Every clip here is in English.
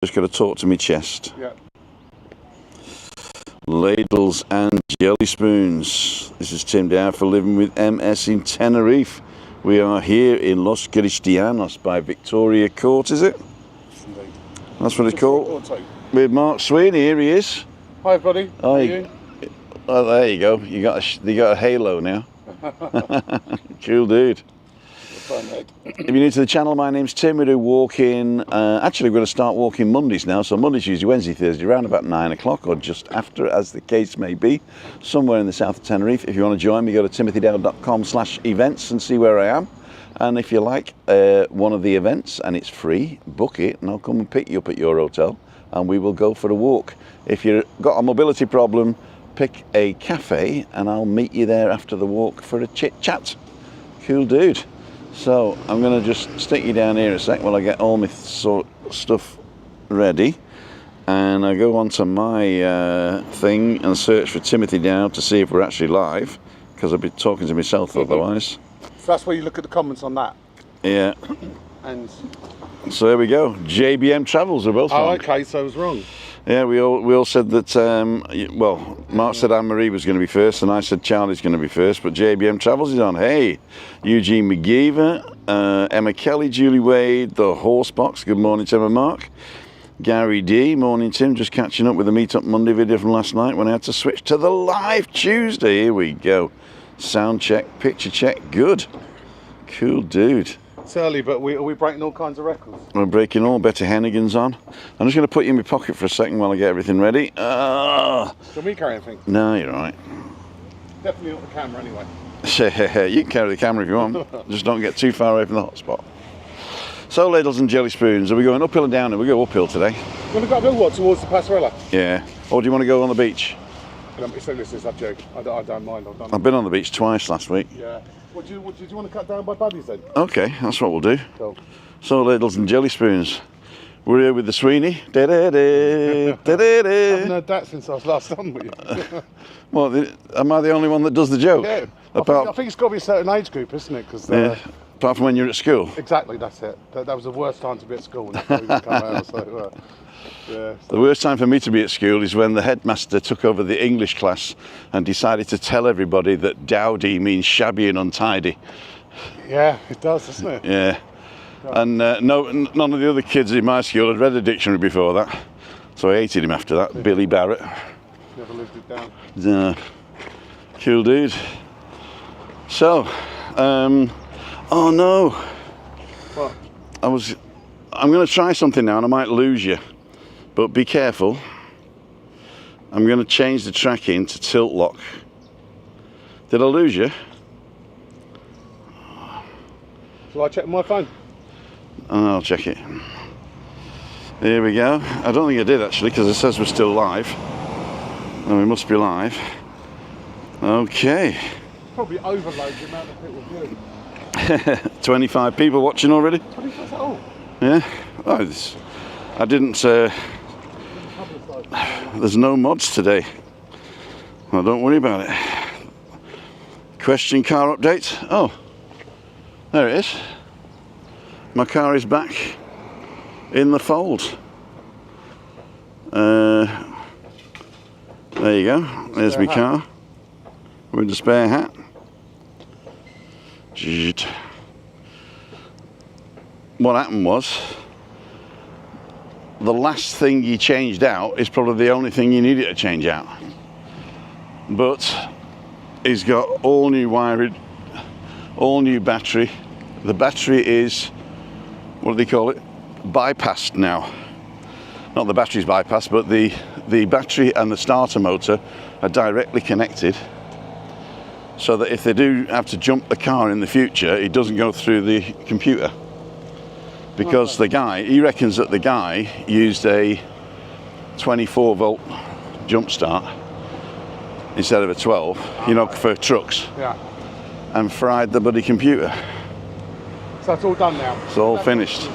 Just got to talk to me chest. Yeah. Ladles and jelly spoons. This is Tim Dow for Living with MS in Tenerife. We are here in Los Cristianos by Victoria Court, is it? Indeed. That's what it's called. With Mark Sweeney, here he is. Hi, buddy. How are you? Oh, there you go. You got a halo now. Cool dude. If you're new to the channel, my name's Tim. We do walking. Actually, we're going to start walking Mondays now. So Monday, Tuesday, Wednesday, Thursday, around about 9 o'clock or just after, as the case may be, somewhere in the south of Tenerife. If you want to join me, go to timothydowd.com/events and see where I am. And if you like one of the events and it's free, book it and I'll come and pick you up at your hotel and we will go for a walk. If you've got a mobility problem, pick a cafe and I'll meet you there after the walk for a chit chat. Cool dude. So I'm going to just stick you down here a sec while I get all my stuff ready, and I go onto my thing and search for Timothy Dowd to see if we're actually live, because I've been talking to myself otherwise. So that's where you look at the comments on that. Yeah. And so there we go. JBM Travels are both wrong. Okay, so I was wrong. Yeah, we all said that, well, Mark said Anne-Marie was going to be first and I said Charlie's going to be first, but JBM Travels is on. Hey, Eugene McGeever, Emma Kelly, Julie Wade, The Horsebox, good morning Tim and Mark. Gary D, morning Tim, just catching up with the Meetup Monday video from last night when I had to switch to the live Tuesday. Here we go. Sound check, picture check, good. Cool dude. It's early, but are we breaking all kinds of records? We're breaking all. Betty Hennigan's on. I'm just going to put you in my pocket for a second while I get everything ready. Can we carry anything? No, you're right. Definitely not the camera anyway. You can carry the camera if you want. Just don't get too far away from the hotspot. So, ladles and jelly spoons, are we going uphill or down? We go uphill today. You want to go uphill what, towards the Passerella? Yeah. Or do you want to go on the beach? It's up to you. I don't mind. I've been on the beach twice last week. Yeah. What do you want to cut down by buddies then? Okay, that's what we'll do. Cool. So, ladles and jelly spoons. We're here with the Sweeney. I haven't heard that since I was last on with you. Well, am I the only one that does the joke? Yeah. I think it's got to be a certain age group, isn't it? Cause, yeah. Apart from when you're at school. Exactly, that's it. That was the worst time to be at school when you come out. So, yeah. The worst time for me to be at school is when the headmaster took over the English class and decided to tell everybody that dowdy means shabby and untidy. Yeah, it does, doesn't it? Yeah. And none of the other kids in my school had read a dictionary before that, so I hated him after that. Billy Barrett. Never lived it down. Cool dude. So, oh no. What? I'm going to try something now and I might lose you, but be careful. I'm going to change the tracking to tilt lock. Did I lose you? Shall I check my phone? Oh, I'll check it. Here we go. I don't think I did actually, because it says we're still live. Oh, we must be live. Okay. Probably overload the amount of people viewing. 25 people watching already. 25? Oh. Yeah. Oh, I didn't. There's no mods today. Well, don't worry about it. Question car update. Oh, there it is. My car is back in the fold. There you go. There's my car with the spare hat. What happened was, the last thing you changed out is probably the only thing you needed to change out. But it's got all new wiring, all new battery. The battery is, what do they call it? Bypassed now. Not the battery's bypassed, but the battery and the starter motor are directly connected, so that if they do have to jump the car in the future, it doesn't go through the computer. Because the guy, he reckons that the guy used a 24 volt jump start instead of a 12, you know, for trucks. Yeah. And fried the bloody computer. So it's all done now? It's all finished.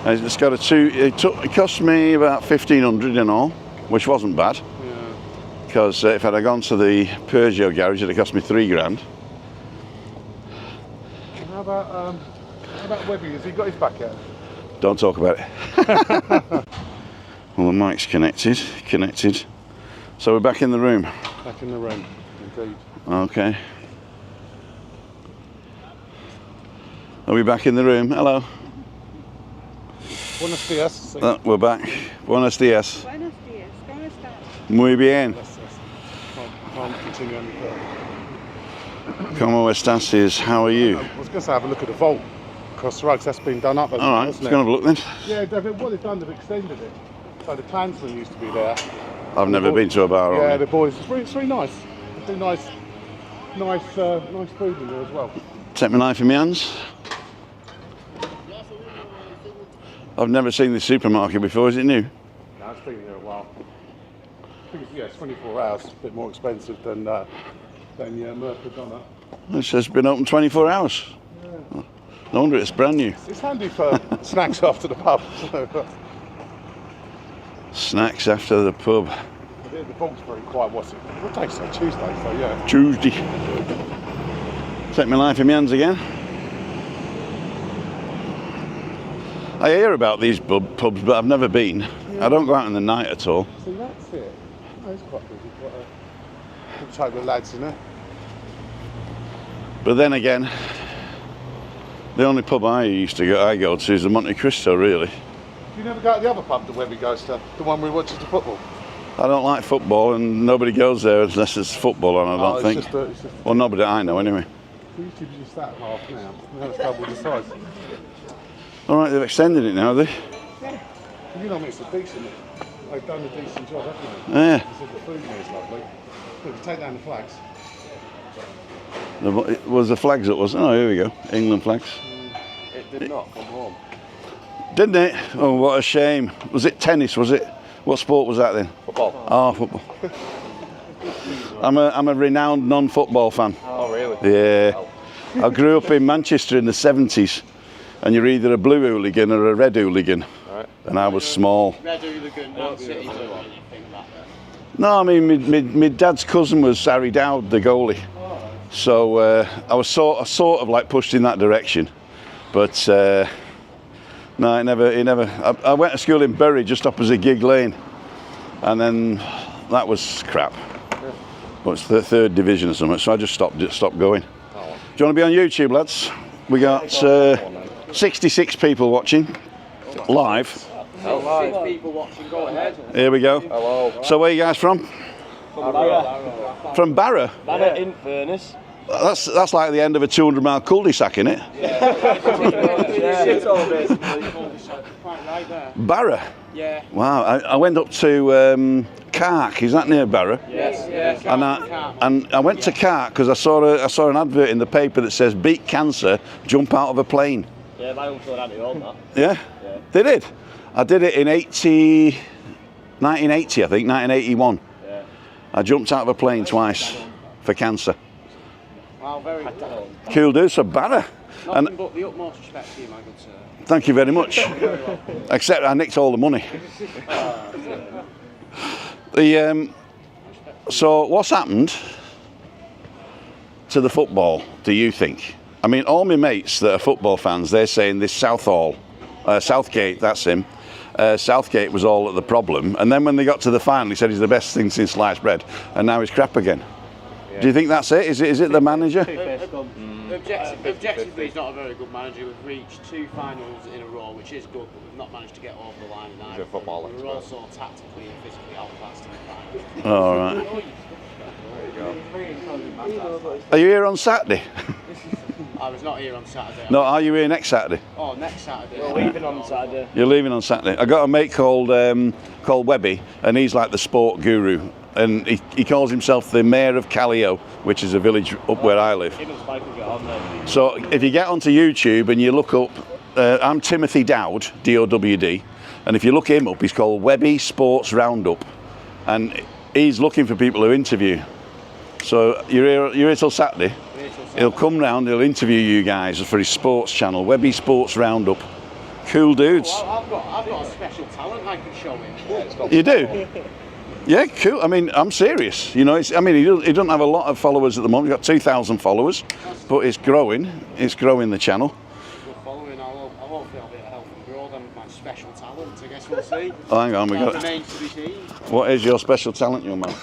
And it's got it cost me about 1,500 in all, which wasn't bad. Yeah. Because if I'd have gone to the Peugeot garage, it'd have cost me £3,000. How about WEBBY? Has he got his back yet? Don't talk about it. Well, the mic's connected. So we're back in the room. Back in the room, indeed. Okay. Are we back in the room? Hello. Buenos dias. We're back. Buenos dias. Buenos días, ¿cómo estás? Muy bien. Can't continue on the Como estás is, how are you? I was going to say have a look at the vault across the road, 'cause that's been done up. All right, let's go and have a look then. Yeah, what they've done, they've extended it. So the clansmen used to be there. I've never been to a bar. Yeah, Only. the boys. It's really nice. They do nice food in there as well. Take my knife in my hands. I've never seen this supermarket before. Is it new? No, it's been there a while. I think it's 24 hours. A bit more expensive than Mercadona. It says been open 24 hours. Yeah. No wonder it's brand new. It's handy for snacks after the pub. Snacks after the pub. The vault's very quiet. What day is it? Tuesday, so yeah. Tuesday. Take my knife in my hands again. I hear about these pubs, but I've never been. Yeah. I don't go out in the night at all. See, that's it. Oh, it's quite busy. Quite a good type of lads in there. But then again, the only pub I go to is the Monte Cristo, really. You never go to the other pub that Webby goes to, the one where he watches the football? I don't like football, and nobody goes there unless it's football on, I don't think. It's just Well, nobody I know, anyway. YouTube's just that half now. Now it's double the size. All right, they've extended it now, have they? Yeah. You know, it's a decent. They've done a decent job, haven't they? Yeah. They said the food here is lovely. Look, you take down the flags. It was the flags that was. Oh, here we go. England flags. It did not come home. Didn't it? Oh, what a shame. Was it tennis, was it? What sport was that then? Football. Oh, football. I'm a renowned non-football fan. Oh, really? Yeah. I grew up in Manchester in the 70s, and you're either a blue hooligan or a red hooligan. Right. And I was small. Red hooligan, Man City, anything like that. No, I mean, my dad's cousin was Harry Dowd, the goalie. So I was sort of like pushed in that direction. But no, it never. I went to school in Bury, just opposite Gig Lane, and then that was crap. But it's the third division or something, so I just stopped going. Oh. Do you want to be on YouTube, lads? We got 66 people watching live. 6 people watching, go ahead. Here we go. Hello. So where are you guys from? From Barra. Barra in Furnace. That's like the end of a 200-mile cul-de-sac, isn't it? Quite right there. Barra. Yeah. Wow. I went up to Cark. Is that near Barra? Yes. And I went to Cark because I saw an advert in the paper that says "Beat cancer, jump out of a plane." Yeah, my uncle had it on that. Yeah. They did. I did it in 1980, I think, 1981. Yeah. I jumped out of a plane twice for cancer. Wow, very good. Cool dude, so Barra. Nothing but the utmost respect to you, my good sir. Thank you very much. Except I nicked all the money. So what's happened to the football, do you think? I mean, all my mates that are football fans, they're saying this Southgate, that's him. Southgate was all at the problem, and then when they got to the final, he said he's the best thing since sliced bread, and now he's crap again. Yeah. Do you think that's it? Is it the manager? Objectively, he's not a very good manager. We've reached 2 finals in a row, which is good, but we've not managed to get over the line. He's a footballer. We're also tactically and physically outclassed in the final. All right. There you go. Are you here on Saturday? I was not here on Saturday. No, are you here next Saturday? Oh, next Saturday. We're leaving on Saturday. You're leaving on Saturday. I got a mate called Webby, and he's like the sport guru, and he calls himself the mayor of Callio, which is a village up where I live. So if you get onto YouTube and you look up, I'm Timothy Dowd, D-O-W-D, and if you look him up, he's called Webby Sports Roundup, and he's looking for people to interview. So you're here till Saturday. He'll come round, he'll interview you guys for his sports channel, Webby Sports Roundup. Cool dudes. Well, I've got a special talent I can show him. You do? Yeah, cool. I mean, I'm serious. You know, he doesn't have a lot of followers at the moment. He's got 2,000 followers, but it's growing. It's growing the channel. Good following. I hopefully I'll be able to help him grow them. My special talent, I guess. we'll see. Oh, hang on, we That got. remains to be seen. What is your special talent, young man?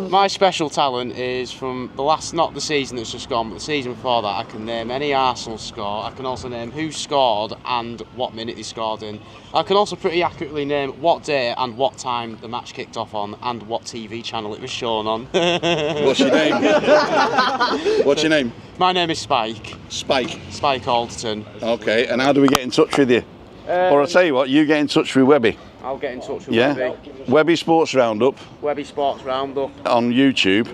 My special talent is from the last, not the season that's just gone, but the season before that. I can name any Arsenal score. I can also name who scored and what minute they scored in. I can also pretty accurately name what day and what time the match kicked off on and what TV channel it was shown on. What's your name? What's your name? My name is Spike. Spike. Spike Alderton. Okay, and how do we get in touch with you? Or I'll tell you what, you get in touch with Webby. I'll get in touch with Yeah? Webby. Webby Sports Roundup Webby Sports Roundup. on YouTube.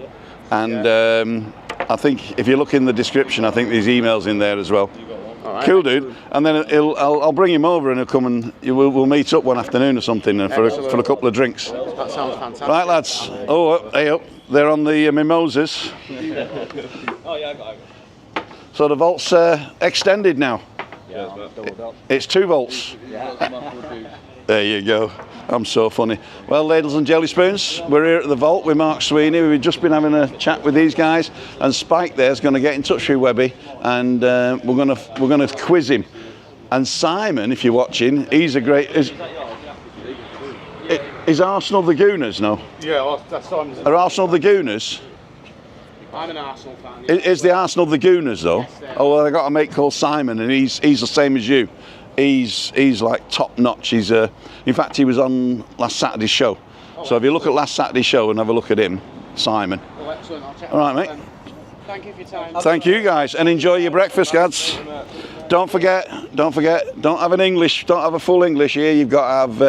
And I think if you look in the description, I think there's emails in there as well. All right. Cool, dude. And then I'll bring him over and he'll come and we'll meet up one afternoon or something for a couple of drinks. That sounds fantastic. Right, lads. Oh, hey up. They're on the mimosas. Oh yeah, I got it. So the vault's extended now. Yeah, doubled up. It's 2 volts. There you go. I'm so funny. Well, ladles and jelly spoons, we're here at the vault with Mark Sweeney. We've just been having a chat with these guys, and Spike there's going to get in touch with Webby, and we're going to quiz him. And Simon, if you're watching, he's a great. Is Arsenal the Gooners? No. Yeah, that's Simon's. Are Arsenal the Gooners? I'm an Arsenal fan. Is the Arsenal the Gooners though? Oh well, I got a mate called Simon, and he's the same as you. He's like top notch. He's in fact he was on last Saturday's show. So if you look at last Saturday's show and have a look at him, Simon. Well, excellent. I'll check All right, that mate. then. Thank you for your time. Thank you guys, and enjoy your breakfast, lads. Don't forget, don't have an English, don't have a full English here. You've got to have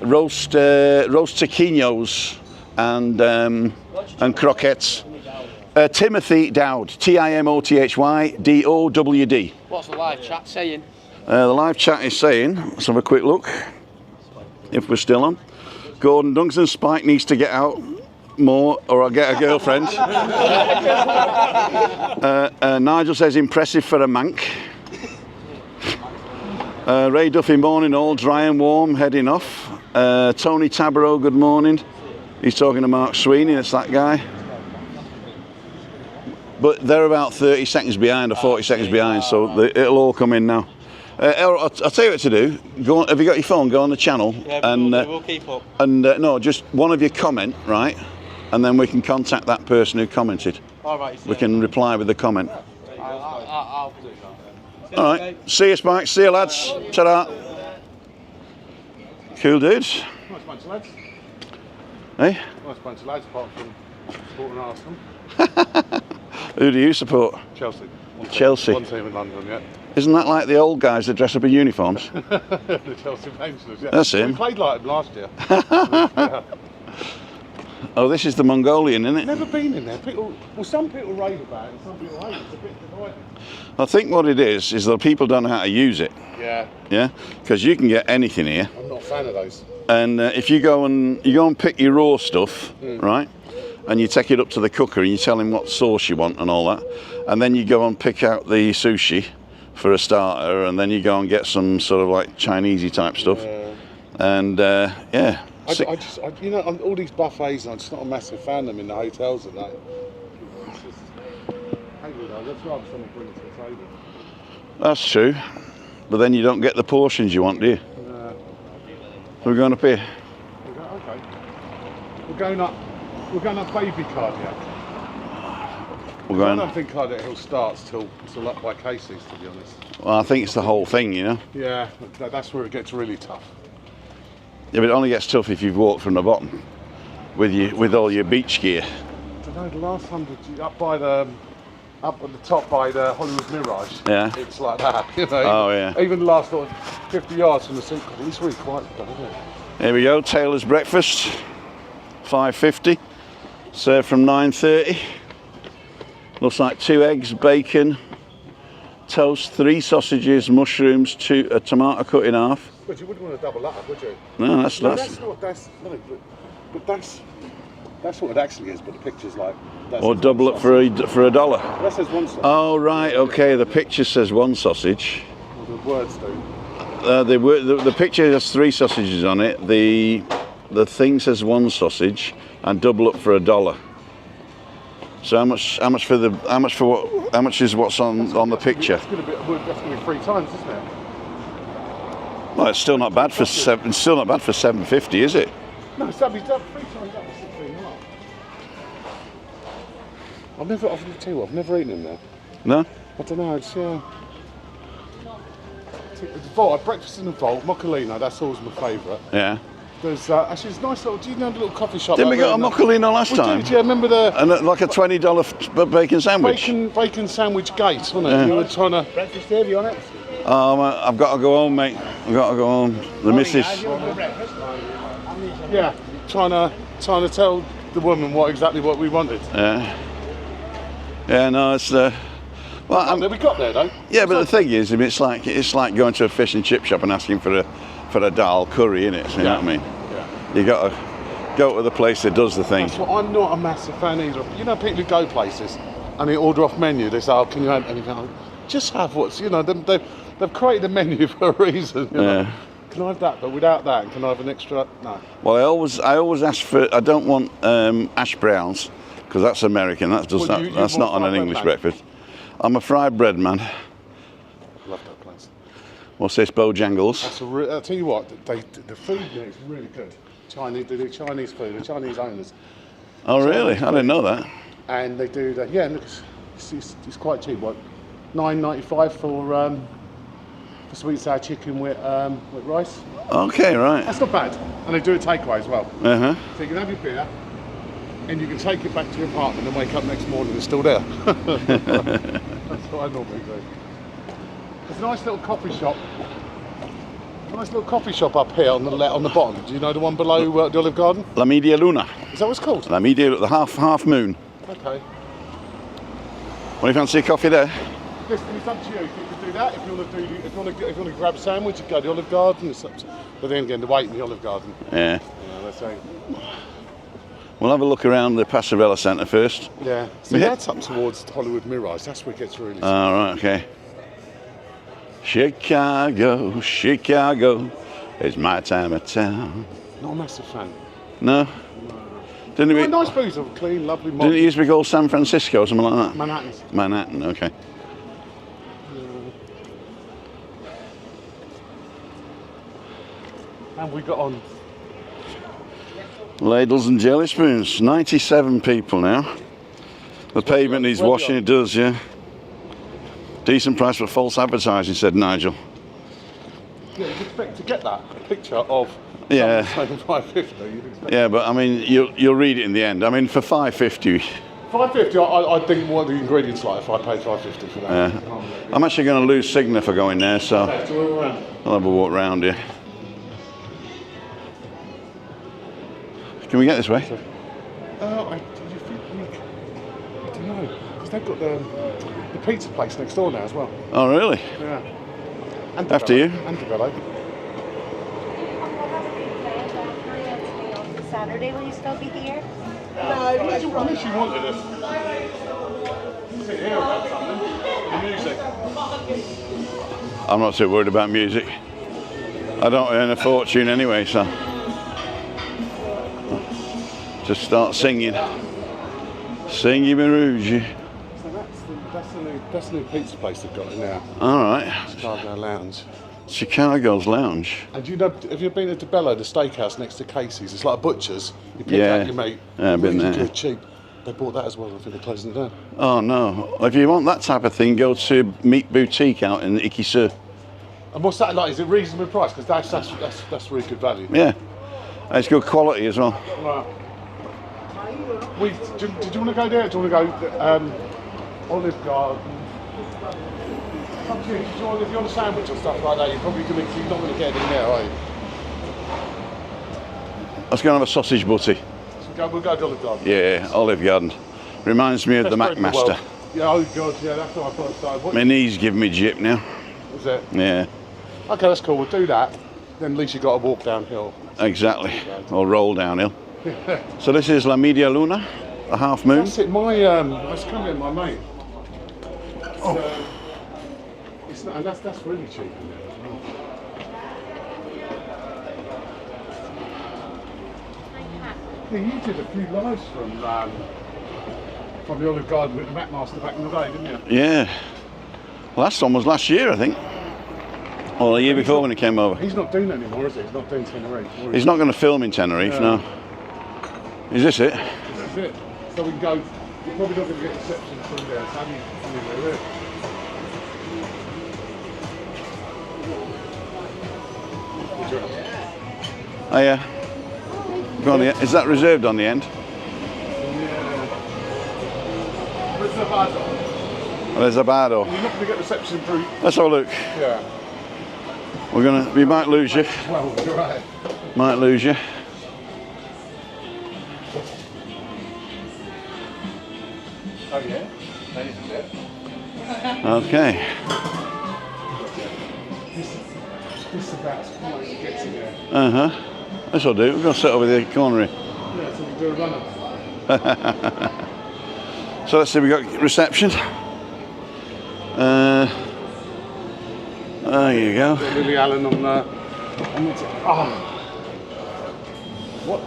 roast taquinos and croquettes. Timothy Dowd, TIMOTHY DOWD. What's the live chat saying? The live chat is saying, let's have a quick look, if we're still on. Gordon Duncan, Spike needs to get out more or I'll get a girlfriend. Nigel says, impressive for a mank. Ray Duffy, morning all, dry and warm, heading off. Tony Tabaro, good morning. He's talking to Mark Sweeney, that's that guy. But they're about 30 seconds behind or 40 seconds behind, so it'll all come in now. I'll tell you what to do. Go on, have you got your phone? Go on the channel. Yeah, and we'll keep up. And no, just one of you comment, right? And then we can contact that person who commented. All right. We can reply with the comment. I'll do that. All right. See you, Spike. See you, lads. Ta-da. Cool dudes. Nice bunch of lads. Hey? Nice bunch of lads, apart from supporting Arsenal. Who do you support? Chelsea. Chelsea. One team in London, yeah. Isn't that like the old guys that dress up in uniforms? The Chelsea Rangers, yeah. That's him. We played like them last year. Oh, this is the Mongolian, isn't it? Never been in there. Some people rave about it, and some people hate it. It's a bit divided. I think what it is that people don't know how to use it. Yeah. Yeah, because you can get anything here, I'm not a fan of those. and if you go and pick your raw stuff, right, and you take it up to the cooker and you tell him what sauce you want and all that, and then you go and pick out the sushi for a starter, and then you go and get some sort of like Chinesey type stuff, and yeah. You know, on all these buffets, I'm just not a massive fan of them in the hotels and that. It's just, that's rather someone bring it to the table. That's true, but then you don't get the portions you want, do you? We're going up here. Okay. We're going up Baby Cardiac. I don't think Cardiac Hill starts till up by Casey's, to be honest. Well, I think it's the whole thing, you know. Yeah, that's where it gets really tough. Yeah, but it only gets tough if you've walked from the bottom with all your beach gear. I don't know, the last 100, up at the top by the Hollywood Mirage, Yeah. it's like that, you know. Oh, yeah. Even the last sort of 50 yards from the sequel, it's really quite fun, isn't it? Here we go, Taylor's breakfast, $5.50, served from 9:30. Looks like 2 eggs, bacon, toast, 3 sausages, mushrooms, a tomato cut in half. But you wouldn't want to double that up, would you? No, that's But that's what it actually is. But the picture's like. or double it for a dollar. That says one sausage. Oh right, okay. The picture says 1 sausage. Well, the words do. The picture has 3 sausages on it. The thing says 1 sausage and double up for a dollar. So how much is what's on the picture? That's going to be 3 times, isn't it? Well, it's still not bad for seven. It's still not bad for $7.50, is it? No, it's up 3 times up to 16 mark. I've never eaten in there. No. I don't know, it's the vault, breakfast in the vault, Moccolino, that's always my favourite. Yeah. There's actually it's a nice little, do you know the little coffee shop? Didn't we get a Moccolino last time? Did, yeah, remember the... And like a $20 bacon sandwich. Bacon sandwich gate, wasn't it? Yeah. You were trying to... Breakfast heavy on it. I've got to go home, mate. I've got to go home. The missus. Yeah, trying to tell the woman exactly what we wanted. Yeah. Yeah, no, it's well, we got there though. Yeah, but the thing is, it's like going to a fish and chip shop and asking for a dal curry, innit? You know what I mean? Yeah. You got to go to the place that does the thing. That's what I'm not a massive fan either. You know, people who go places and they order off menu. They say, "Oh, can you add anything?" Just have what's, you know, they've created a menu for a reason. You know? Yeah. Can I have that, but without that? And can I have an extra? No. Well, I always ask for. I don't want ash browns because that's American. That's not on an English breakfast. I'm a fried bread man. Love that place. What's this, Bojangles? I'll tell you what, the food there is really good. They do Chinese food, the Chinese owners. Oh, really? I didn't know that. And they do that. Yeah, look, it's quite cheap. What, $9.95 for sweet and sour chicken with rice. Okay, right. That's not bad. And they do a takeaway as well. Uh huh. So you can have your beer, and you can take it back to your apartment and wake up next morning and it's still there. That's what I normally do. There's a nice little coffee shop. Nice little coffee shop up here on the bottom. Do you know the one below the Olive Garden? La Media Luna. Is that what it's called? La Media, the half moon. Okay. What do you fancy a coffee there? Listen, it's up to you. You can do that. If you want to grab a sandwich, you go to the Olive Garden. It's up to, but then again, the wait in the Olive Garden. Yeah. Yeah, that's right. We'll have a look around the Pasarela Centre first. Yeah. So that's up towards Hollywood Mirage. That's where it gets really. All right. Okay. Chicago, Chicago, it's my time of town. Not a massive fan. No. Didn't we? Nice booze, clean, lovely. Didn't it used to be called San Francisco or something like that? Manhattan's. Manhattan. Okay. And we got on. Ladles and jelly spoons. 97 people now. The pavement needs washing. It does, yeah. Decent price for false advertising, said Nigel. Yeah, you'd expect to get that picture of. Yeah. $5.50. You'd expect. Yeah, but I mean, you'll read it in the end. I mean, for $5.50. $5.50. I think what the ingredients like if I paid $5.50 for that. Yeah. I'm actually going to lose signal if I go in there, so I'll have a walk round here. Can we get this way? I don't know, because they've got the pizza place next door now as well. Oh, really? Yeah. And After you. And Develop. Saturday, will you still be here? Unless you wanted us. Sit here about something. The music. I'm not too worried about music. I don't earn a fortune anyway, so just start singing. Singing Maruji. So that's the new pizza place they've got in there. All right. Chicago Lounge. Chicago's Lounge. And do you know, have you been to DeBello, the steakhouse next to Casey's? It's like a butcher's. You pick out your meat. Yeah, I've been really there. Good, cheap. They bought that as well. I think they're closing it down. Oh no! If you want that type of thing, go to Meat Boutique out in Ikisur. And what's that like? Is it reasonable price? Because that's really good value. Yeah, and it's good quality as well. Right. Did you want to go there? Do you want to go Olive Garden? If you want a sandwich or stuff like that, you're not going to get it in there, are you? Let's go and have a sausage butty. So we'll go to Olive Garden. Yeah, Olive Garden. Reminds me of the McMaster. Yeah, oh God, yeah, that's what I thought started. My knees give me jip now. Is it? Yeah. Okay, that's cool. We'll do that. Then at least you've got to walk downhill. Exactly. Or roll downhill. So this is La Media Luna, the half moon. That's it. I was coming in, my mate. It's not, and that's really cheap. Yeah, you did a few lives from the Olive Garden with the McMaster back in the day, didn't you? Yeah. Last one was last year, I think. Well, the year before when he came over. He's not doing that anymore, is he? He's not doing Tenerife. He's not going to film in Tenerife, no. Is this it? This is it. So we can go. You're probably not going to get reception through there. So anywhere there. Oh yeah. Go on the, is that reserved on the end? Reservado. You're not going to get reception through. Let's have a look. Yeah. We might lose you. Well, you're right. Might lose you. Oh yeah. Okay. This is about as far as it gets in there. Uh-huh. This will do. We're going to sit over the corner here. Yeah, so we do a runner. So let's see, we got reception. There you go. Lily Allen on the what?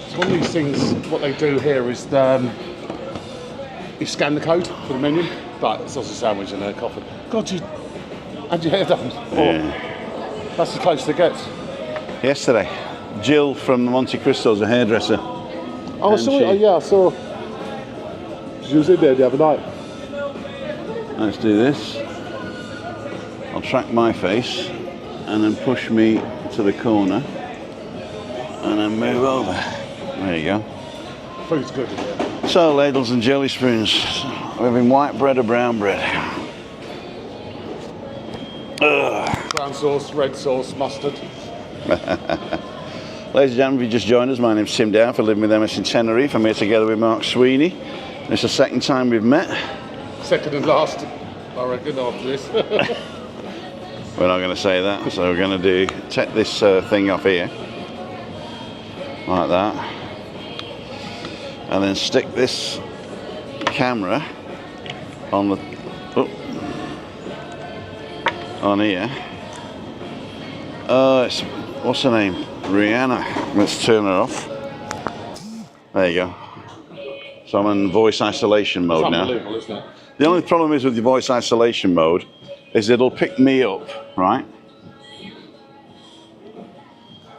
So one of these things, what they do here is you scan the code for the menu, but it's also a sandwich and a coffee. God, you had your hair done. Yeah. That's as close as it gets. Yesterday, Jill from Monte Cristo's a hairdresser. Oh, I And saw she- it. Oh, yeah, I saw. She was in there the other night. Let's do this. I'll track my face and then push me to the corner and then move over. There you go. Food's good in there. So, ladles and jelly spoons. We're having white bread or brown bread. Ugh. Brown sauce, red sauce, mustard. Ladies and gentlemen, if you just joined us, my name's Tim Down for Living with MS in Tenerife. I'm here together with Mark Sweeney. It's the second time we've met. Second and last, I reckon, after this. We're not going to say that, so we're going to take this thing off here, like that, and then stick this camera on the, on here. It's, what's her name? Rihanna. Let's turn her off. There you go. So I'm in voice isolation mode now. Unbelievable, isn't it? The only problem is with your voice isolation mode is it'll pick me up, right?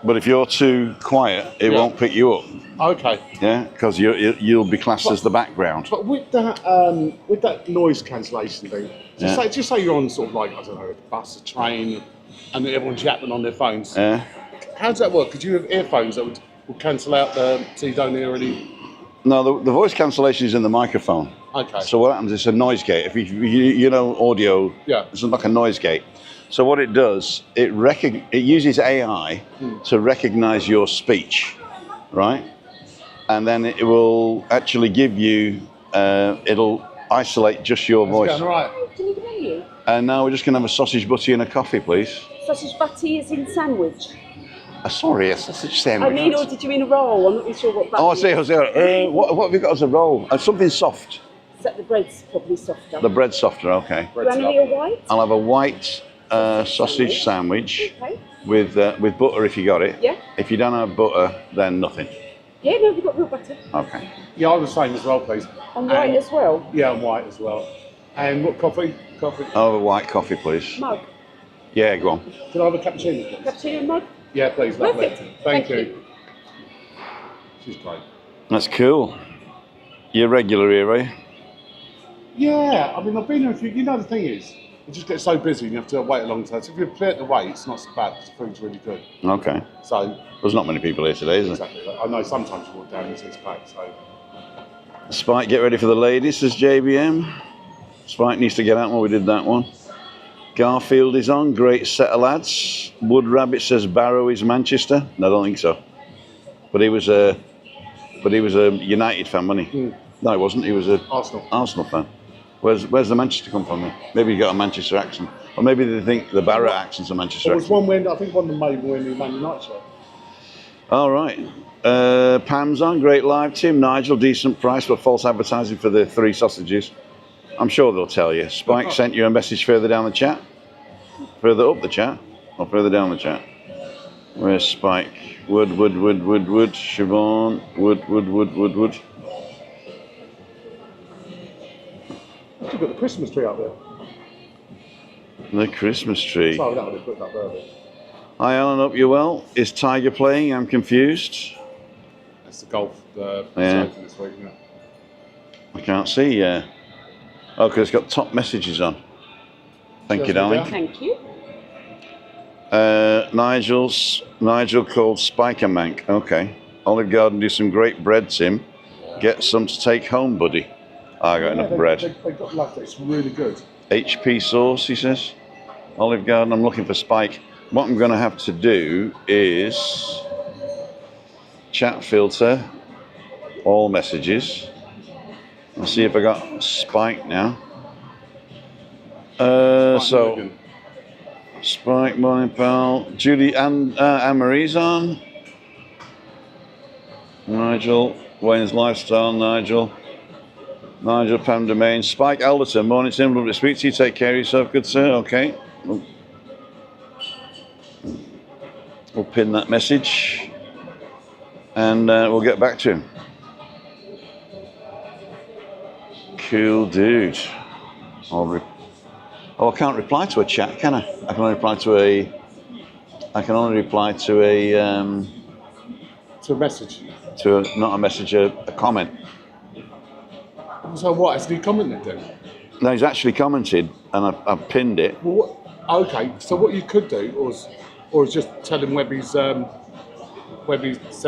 But if you're too quiet, it won't pick you up. Okay. Yeah, because you'll be classed as the background. But with that noise cancellation thing, Yeah. just say you're on sort of like, I don't know, a bus, a train, and everyone's yapping on their phones. Yeah. How does that work? Could you have earphones that would cancel out so you don't hear any? No, the voice cancellation is in the microphone. Okay. So what happens? It's a noise gate. If you know audio, Yeah. it's like a noise gate. So what it does, it uses AI to recognize your speech, right? And then it will actually give you, it'll isolate just your voice. Going all right. Can you give menu? And now we're just going to have a sausage butty and a coffee, please. Sausage butty is in sandwich. Sorry, a sausage I sandwich. mean, or did you mean a roll? I'm not really sure what butty Oh, I see. What have you got as a roll? Something soft. is. The bread's probably softer. The bread's softer, okay. Granny or white? I'll have a white sausage sandwich Okay. with butter if you got it. Yeah. If you don't have butter, then nothing. Yeah, no, we've got real butter. Okay. Yeah, I was the same as well, please. On white as well. Yeah, and white as well. And what coffee? Coffee. I'll have a white coffee, please. Mug. Yeah, go on. Can I have a cappuccino, please? Cappuccino mug. Yeah, please. Lovely. Perfect. Thank Thank you. She's great. That's cool. You're regular here, are you? Yeah, I mean, I've been here a few. You know, the thing is, you just get so busy and you have to wait a long time. So if you clear the wait, it's not so bad because the food's really good. Okay. So, There's not many people here today, is there? exactly. I know sometimes you walk down and it's packed. So, Spike, get ready for the ladies, says JBM. Spike needs to get out when we did that one. Garfield is on, great set of lads. Wood Rabbit says Barrow is Manchester. No, I don't think so. But he was a United fan, wasn't he? No, he wasn't. He was a Arsenal fan. Where's the Manchester come from then? Maybe he got a Manchester accent. Or maybe they think the Barrow accent's a Manchester there was accent. one when, I think one of them made when the Man United show. All right. Pam's on, great live. Tim, Nigel, decent price, but false advertising for the 3 sausages. I'm sure they'll tell you. Spike sent you a message further down the chat. Further up the chat, or further down the chat. Where's Spike? Wood, Siobhan, Wood. You've got the Christmas tree up there. The Christmas tree. Sorry, that would have put that there. Hi Alan, hope you're well. Is Tiger playing? I'm confused. That's the golf. Yeah. This week, isn't it? I can't see. Oh, because it's got top messages on. Thank you, darling. Thank you. Nigel called Spiker-Mank. Okay. Olive Garden do some great bread, Tim. Get some to take home, buddy. I got enough bread. They got love. It's really good. HP sauce, he says. Olive Garden, I'm looking for Spike. What I'm going to have to do is chat filter all messages. I'll see if I got Spike now. So, Spike, morning pal. Julie and Anne-Marie's on. Nigel, Wayne's Lifestyle, Nigel. Nigel, Pam Domain. Spike Alderton, morning Tim, lovely to speak to you. Take care of yourself, good sir. Okay. We'll pin that message and we'll get back to him. Cool dude. I can't reply to a chat, can I? I can only reply to a. To a message. Not a message, a comment. So what? Has he commented then? No, he's actually commented, and I've pinned it. Well, okay. So what you could do, or is just tell him Webby's send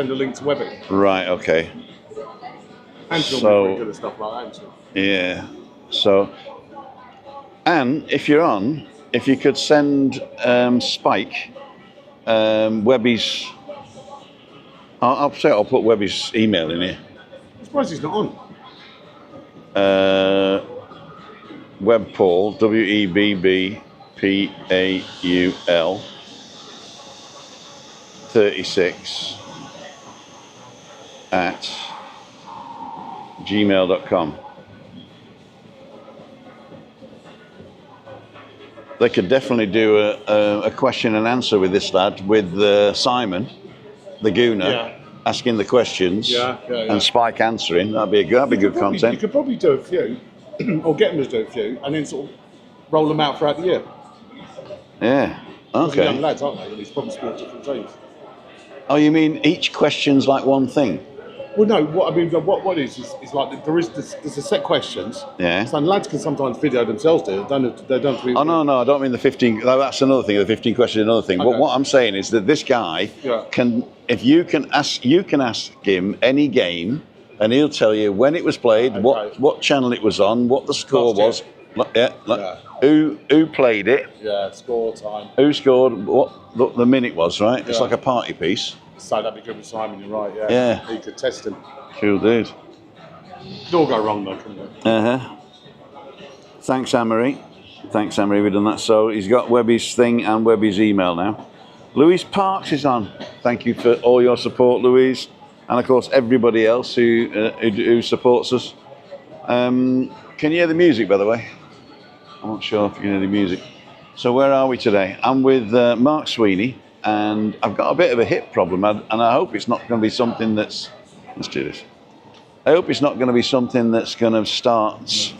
a link to Webby. Right. Okay. And she'll be pretty good at stuff like that, isn't she? Yeah. So, and if you're on, if you could send Spike Webby's. I'll put Webby's email in here. I'm surprised he's not on. Webpaul, WEBBPAUL 36 at gmail.com. They could definitely do a question and answer with this lad, with Simon, the Gooner, asking the questions and Spike answering. That'd be good content. You could probably do a few, or get them to do a few, and then sort of roll them out throughout the year. Yeah. Because they're young Okay. lads, aren't they? And he's probably sport different teams. Oh, you mean each question's like one thing? Well, no. What I mean, what is like there's a set questions. Yeah. So lads can sometimes video themselves. They don't have to be. Oh no, I don't mean the 15. That's another thing. The 15 questions, another thing. Okay. But what I'm saying is that this guy can, if you can ask him any game, and he'll tell you when it was played, what channel it was on, what the score was, who played it, score time, who scored, what the minute was. Right, it's like a party piece. So that'd be good with Simon. You're right. Yeah. You could test him. Cool dude. Could all go wrong though, couldn't it? Thanks, Anne-Marie. We've done that. So he's got Webby's thing and Webby's email now. Louise Parks is on. Thank you for all your support, Louise, and of course everybody else who supports us. Can you hear the music, by the way? I'm not sure if you can hear the music. So where are we today? I'm with Mark Sweeney, and I've got a bit of a hip problem, and I hope it's not going to be something that's. Let's do this. I hope it's not going to be something that's going to start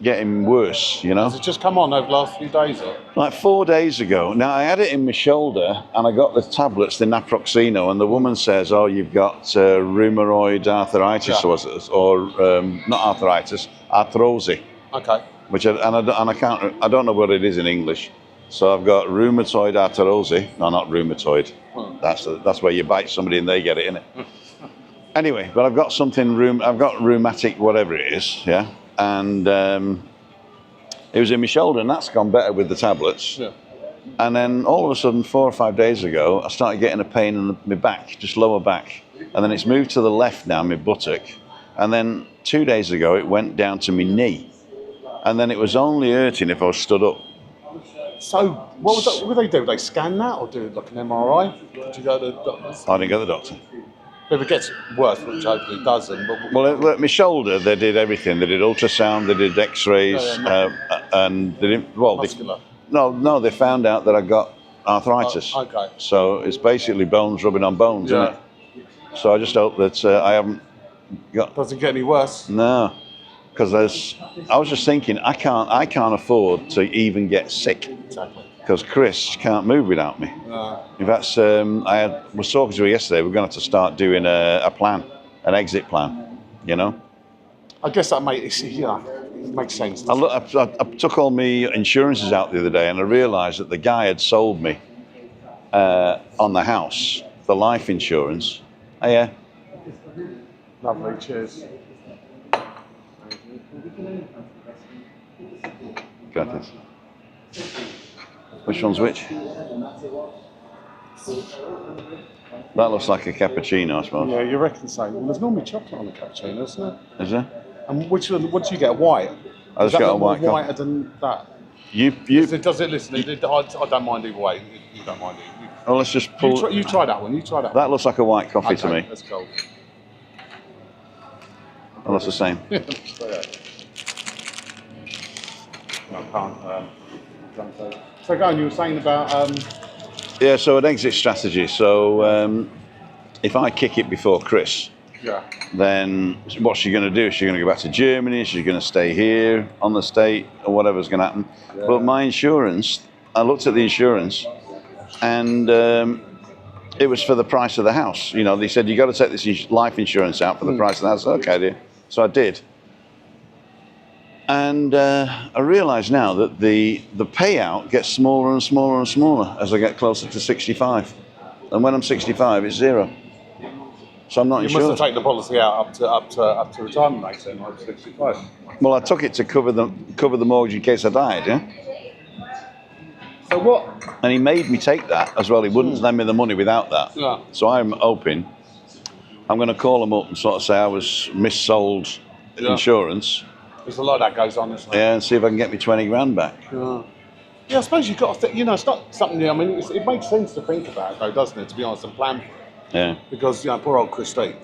getting worse, you know? Has it just come on over the last few days? Or? Like 4 days ago. Now, I had it in my shoulder, and I got the tablets, the naproxeno, and the woman says, oh, you've got rheumatoid arthritis, or not arthritis, arthrose. Okay. Which I don't know what it is in English. So I've got rheumatoid arthrose. No, not rheumatoid. That's where you bite somebody and they get it, innit? Anyway, but I've got I've got rheumatic whatever it is, yeah? And it was in my shoulder, and that's gone better with the tablets. Yeah. And then all of a sudden, 4 or 5 days ago, I started getting a pain in my back, just lower back. And then it's moved to the left now, my buttock. And then 2 days ago, it went down to my knee. And then it was only hurting if I was stood up. So, what would they do? Would they scan that or do like an MRI? Did you go to the doctors? I didn't go to the doctor. If it gets worse, which hopefully it doesn't. Well, at my shoulder, they did everything. They did ultrasound, they did X-rays, and they didn't. Well, they found out that I got arthritis. Oh, okay. So it's basically bones rubbing on bones, isn't it? So I just hope that I haven't got. Doesn't get any worse. No. because I was just thinking, I can't afford to even get sick. Exactly. Because Chris can't move without me. In fact, was talking to her yesterday. We're going to have to start doing a plan, an exit plan. You know. I guess that makes sense. I took all my insurances out the other day, and I realised that the guy had sold me on the house the life insurance. Oh yeah. Lovely. Cheers. Got this. Which one's which? That looks like a cappuccino, I suppose. Yeah, you reckon so. Well, there's normally chocolate on the cappuccino, isn't there? Is there? And which one? What do you get? A white? I just got a white more coffee. whiter than that. You. Does it listen? I don't mind either way. You don't mind either. Well, let's just pull. You try that one. You try that. That looks like a white coffee to me. Let's go. Well, that's the same. I can't. So go on. You were saying about. Yeah. So an exit strategy. So if I kick it before Chris, Yeah. then what's she going to do? Is she going to go back to Germany? Is she going to stay here on the state, or whatever's going to happen? Yeah. But my insurance, I looked at the insurance, and it was for the price of the house. You know, they said you got to take this life insurance out for the price of the house. Okay, dear. So I did, and I realise now that the payout gets smaller and smaller and smaller as I get closer to 65, and when I'm 65, it's zero. So I'm not You insured. must have taken the policy out up to retirement age then, like 65. Well, I took it to cover the mortgage in case I died, yeah? So what? And he made me take that as well. He wouldn't lend me the money without that. Yeah. So I'm hoping, I'm going to call him up and sort of say I was missold insurance. There's a lot that goes on, isn't there? Yeah, and see if I can get me 20 grand back. Yeah, I suppose you've got to it's not something, I mean, it makes sense to think about though, doesn't it, to be honest, and plan for it. Yeah. Because, poor old Christine,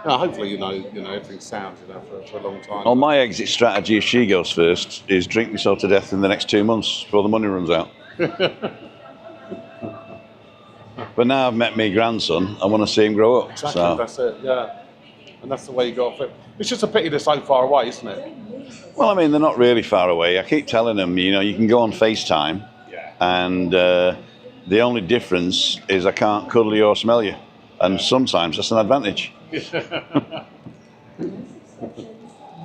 hopefully, everything's sound, for a long time. Well, my exit strategy, if she goes first, is drink myself to death in the next 2 months before the money runs out. But now I've met my grandson, I want to see him grow up. Exactly, So. that's it, yeah. And that's the way you got to fit. It's just a pity they're so far away, isn't it? Well, I mean, they're not really far away. I keep telling them, you can go on FaceTime, and the only difference is I can't cuddle you or smell you. And sometimes that's an advantage.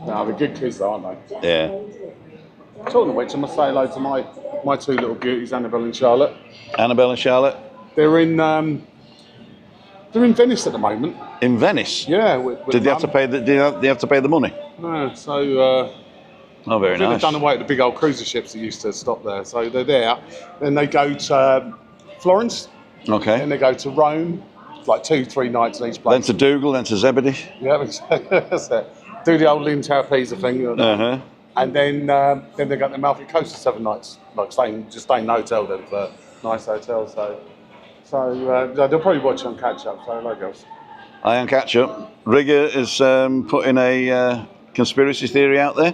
No, they're good kids though, aren't they? Yeah. Talking of which, I must say hello to my two little beauties, Annabelle and Charlotte. Annabelle and Charlotte? They're in Venice at the moment. In Venice? Yeah. With Did they have to pay the money? No, so Oh, very I think nice. they've done away with the big old cruiser ships that used to stop there. So they're there. Then they go to Florence. Okay. Then they go to Rome. Like 2-3 nights in each Then place. to Dougal, then to Zebedee. Yeah, that's it. Do the old Lynn Tower Pisa thing. Uh-huh. And then they got the Amalfi Coast for 7 nights. Like staying in a hotel then for nice hotel. So they'll probably watch on catch up. So hello girls. I am catch up. Rigger is putting a conspiracy theory out there.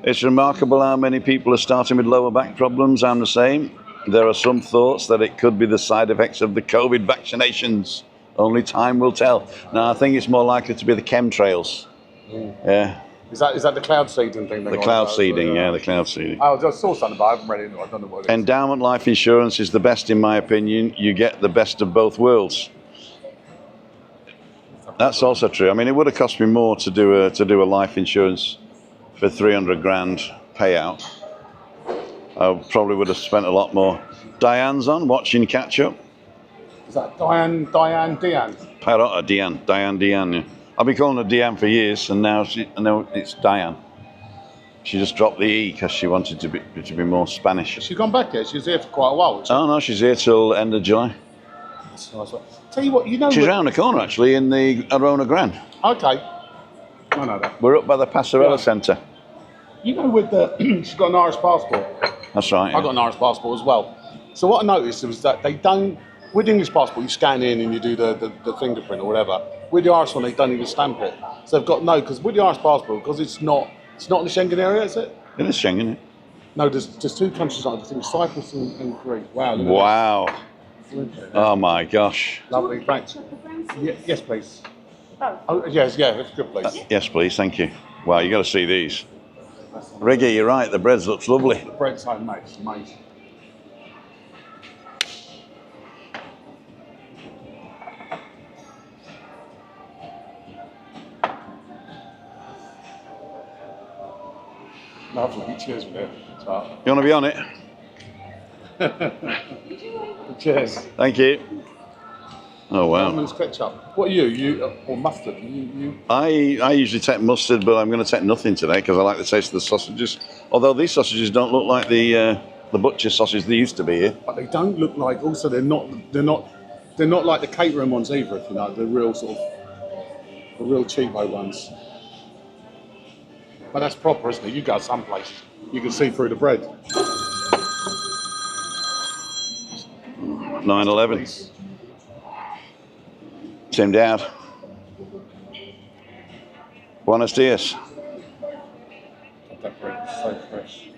It's remarkable how many people are starting with lower back problems. I'm the same. There are some thoughts that it could be the side effects of the COVID vaccinations. Only time will tell. Now, I think it's more likely to be the chemtrails. Yeah. Is that the cloud seeding thing? The cloud seeding, yeah, the cloud seeding. I saw something, but I haven't read it. I don't know what it is. Endowment life insurance is the best, in my opinion. You get the best of both worlds. That's also true. I mean, it would have cost me more to do a life insurance for 300 grand payout. I probably would have spent a lot more. Diane's on, watching catch up. Is that Diane? Diane? Diane, yeah. I've been calling her Diane for years, and now it's Diane. She just dropped the E because she wanted to be more Spanish. Has she gone back yet? She was here for quite a while. Oh no, she's here till end of July. That's nice. Tell you what, She's round the corner actually in the Arona Grand. Okay. I know that. We're up by the Passarella Centre. You know, with she's got an Irish passport. That's right. I've got an Irish passport as well. So what I noticed was that they don't, with the English passport, you scan in and you do the fingerprint or whatever. With the Irish one, they don't even stamp it. So they've got because with the Irish passport, because it's not in the Schengen area, is it? It is Schengen, isn't it? No, there's 2 countries on it. I think Cyprus and Greece. Wow. Look at Wow. Oh my gosh. this. Lovely, thanks. Yes, please. Oh, yes, yeah, that's good, please. Yes, please, thank you. Wow, you got to see these. Reggie, you're right, the bread looks lovely. The bread's homemade, it's amazing. Lovely, cheers with it. You want to be on it? Cheers. Thank you. Oh, wow. Almonds ketchup. What are you? Or mustard? I usually take mustard, but I'm going to take nothing today because I like the taste of the sausages. Although these sausages don't look like the butcher sausages they used to be here. But they don't look like. Also, they're not like the catering ones either. If you know, the real cheapo ones. But that's proper, isn't it? You go some places, you can see through the bread. 9/11. Same dad. Buenos dias. That bread is so fresh.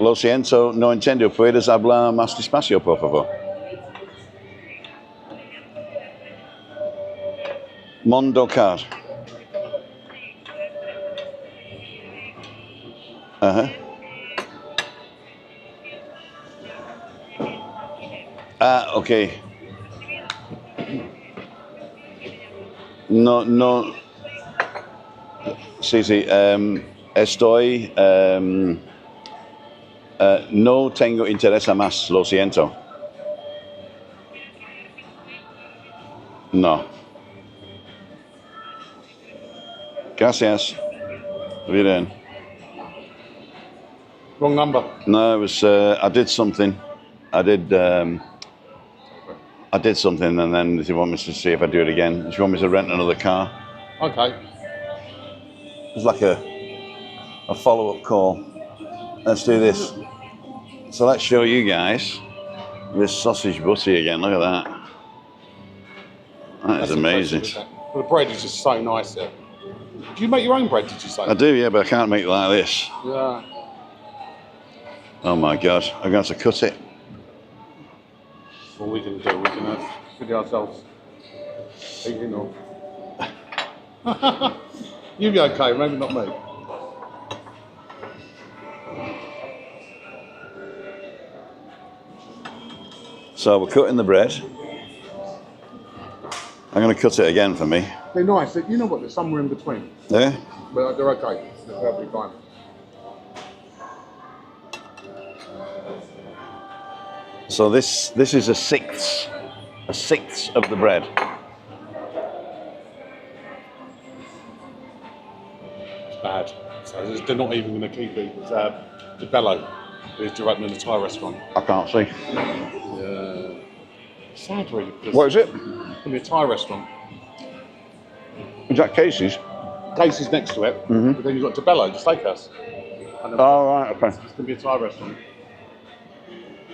Lo siento, no entiendo. ¿Puedes hablar más despacio, por favor? Mondo card. Ah, okay. No. Sí. Estoy. No tengo interés más, lo siento. No. Gracias. Bien. Wrong number. No, it was. I did something. I did something, and then if you want me to see if I do it again, if you want me to rent another car. Okay. It's like a follow-up call. Let's do this. So let's show you guys this sausage butty again. Look at that. That is amazing. Well, the bread is just so nice there. Do you make your own bread, did you say? I do, yeah, but I can't make it like this. Yeah. Oh my God, I'm going to cut it. That's what we can do. We can video ourselves eating or... You'll be okay, maybe not me. So we're cutting the bread. I'm going to cut it again for me. They're nice. You know what? They're somewhere in between. Yeah? But they're okay. They're perfectly fine. So this is a sixth of the bread. It's bad. So they're not even going to keep it. It's the bellow. It's to open in a Thai restaurant. I can't see. Yeah. Sad, really. What is it? It's going to be a Thai restaurant. Is that Casey's? Casey's next to it, but then you've got DeBello, the steakhouse. Oh, right, okay. It's going to be a Thai restaurant.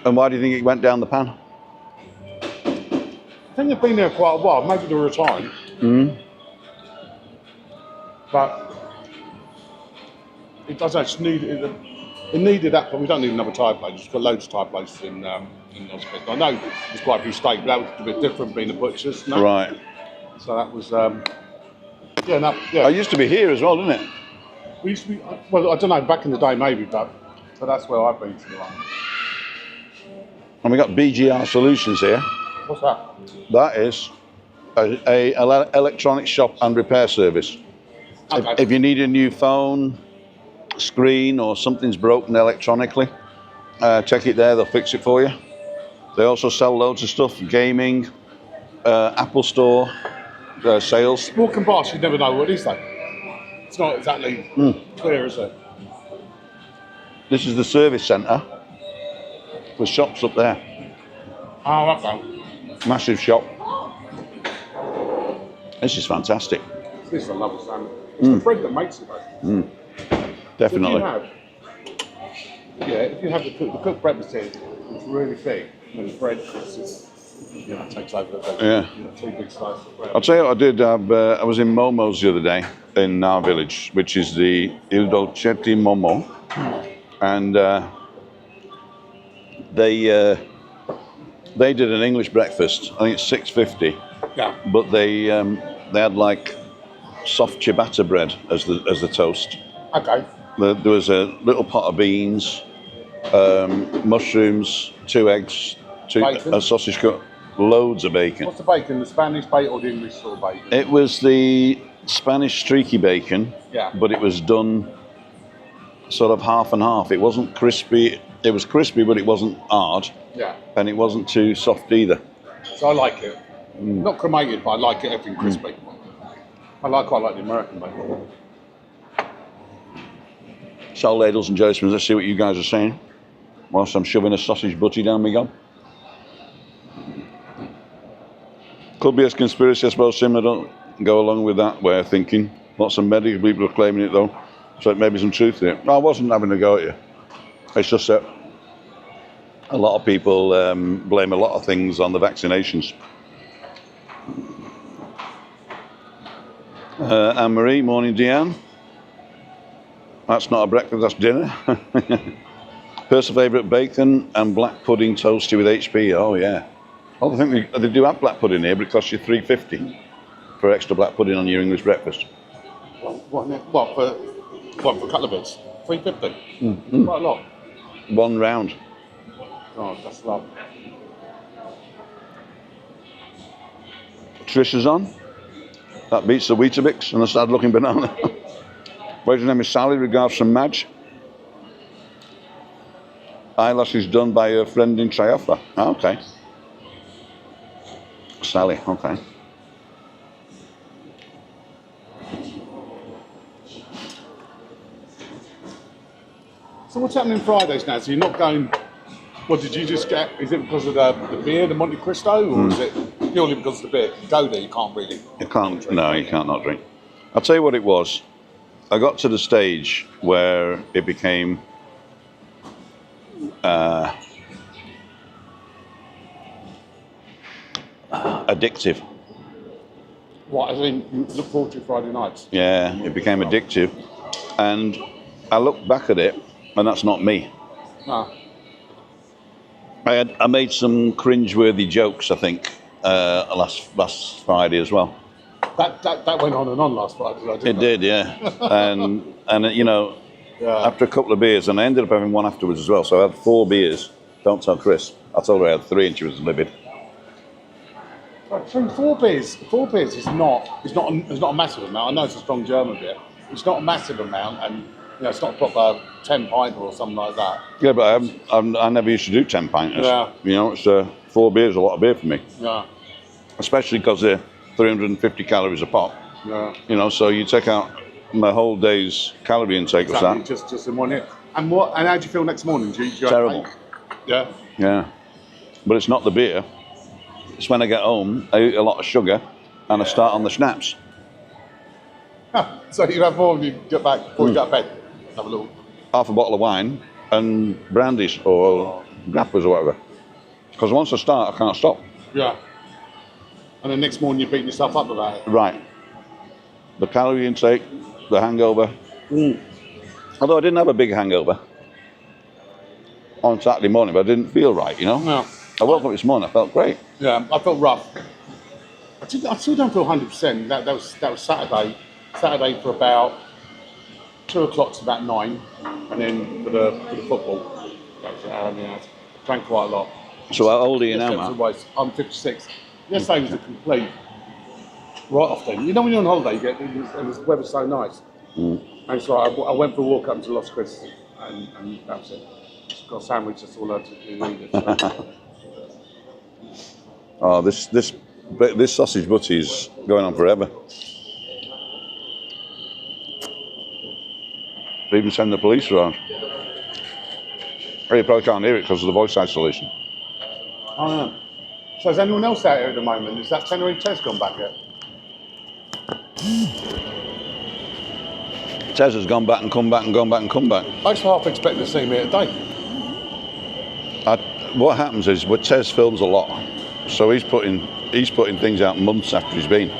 And why do you think it went down the pan? I think they've been there quite a while. Maybe they were retiring. But it does actually need it. It needed that, but we don't need another Thai place. We've got loads of Thai places in Ospreys. I know there's quite a few steak, but that was a bit different being a butcher's. No? Right. So that was, yeah. It used to be here as well, didn't it? We used to be, well, I don't know, back in the day maybe, but that's where I've been to. And we got BGR Solutions here. What's that? That is a electronic shop and repair service. Okay. If you need a new phone, screen, or something's broken electronically, check it there, they'll fix it for you. They also sell loads of stuff, gaming, Apple Store, sales. Walking past, you never know what it is though. It's not exactly clear, is it? This is the service centre. The shop's up there. Oh, okay. Massive shop. This is fantastic. This is a lovely sandwich. It's the bread that makes it though. Definitely. If you have the cooked breakfast here, it's really thick, and the bread takes over the bread. Yeah. 2 big slices of bread. I'll tell you what I did. I was in Momo's the other day, in our village, which is the Il Dolcetti Momo, and they did an English breakfast. I think it's $6.50. Yeah. But they had like soft ciabatta bread as the toast. Okay. There was a little pot of beans, mushrooms, 2 eggs, Bacon. a sausage cut, loads of bacon. What's the bacon? The Spanish bacon or the English sort of bacon? It was the Spanish streaky bacon, Yeah. but it was done sort of half and half. It wasn't crispy. It was crispy, but it wasn't hard, Yeah. and it wasn't too soft either. So I like it. Not cremated, but I like it everything crispy. I quite like the American bacon. So, ladles and gentlemen, let's see what you guys are saying whilst I'm shoving a sausage butty down my gob. Could be a conspiracy, I suppose, Tim. I don't go along with that way of thinking. Lots of medical people are claiming it, though, so maybe some truth in it. I wasn't having a go at you. It's just that a lot of people blame a lot of things on the vaccinations. Anne-Marie, morning, Deanne. That's not a breakfast, that's dinner. Personal favourite, bacon and black pudding toasty with HP. Oh, yeah. Oh, I think they do have black pudding here, but it costs you $3.50 for extra black pudding on your English breakfast. What for a couple of bits? $3.50. Quite a lot. One round. Oh, that's a lot. Trisha's on. That beats the Weetabix and the sad looking banana. Waiter's name is Sally, regards from Madge. Eyelashes done by her friend in Triathlon. Oh, okay. Sally, okay. So what's happening Fridays now? So you're not going... What did you just get? Is it because of the beer, the Monte Cristo, or is it purely because of the beer? You go there, you can't really... You can't, no, you can't not drink. I'll tell you what it was. I got to the stage where it became addictive. What, as in, you look forward to Friday nights? Yeah, it became addictive. And I look back at it, and that's not me. No. I made some cringe-worthy jokes, I think, last Friday as well. That went on and on last Friday, didn't It did, yeah. and you know, after a couple of beers, and I ended up having one afterwards as well. So I had 4 beers. Don't tell Chris. I told her I had 3, and she was livid. So 4 beers is not a massive amount. I know it's a strong German beer. It's not a massive amount, and you know, it's not a proper 10 pinter or something like that. Yeah, but I never used to do 10 pinters. Yeah. You know, it's 4 beers, a lot of beer for me. Yeah. Especially because they're 350 calories a pop. Yeah. You know, so you take out my whole day's calorie intake of that. Just in one hit. And how do you feel next morning? Do you Terrible. Yeah. Yeah. But it's not the beer. It's when I get home, I eat a lot of sugar, and I start on the schnapps. So you have more when you get back before you go to bed. Have a little. Half a bottle of wine and brandies or grappas or whatever. Because once I start, I can't stop. Yeah. And then next morning you're beating yourself up about it. Right. The calorie intake, the hangover. Although I didn't have a big hangover on Saturday morning, but I didn't feel right, you know? No. I woke up this morning, I felt great. Yeah, I felt rough. I still don't feel 100%. That was Saturday. Saturday for about 2 o'clock to about 9, and then for the football, that was an hour and a half. Drank quite a lot. So how old are you now, Matt? I'm 56. Yesterday was a complete write-off then. You know when you're on holiday, and the weather's so nice. And so I went for a walk up to Los Cris, and that was it. Just got a sandwich, that's all I had to eat it. So. Oh, this sausage butty is going on forever. They even send the police around. You probably can't hear it because of the voice isolation. Oh, yeah. So is anyone else out here at the moment? Is that Tenerife Tez gone back yet? Tez has gone back and come back and gone back and come back. I just half expect to see me here today. What happens is, Tez films a lot, so he's putting things out months after he's been.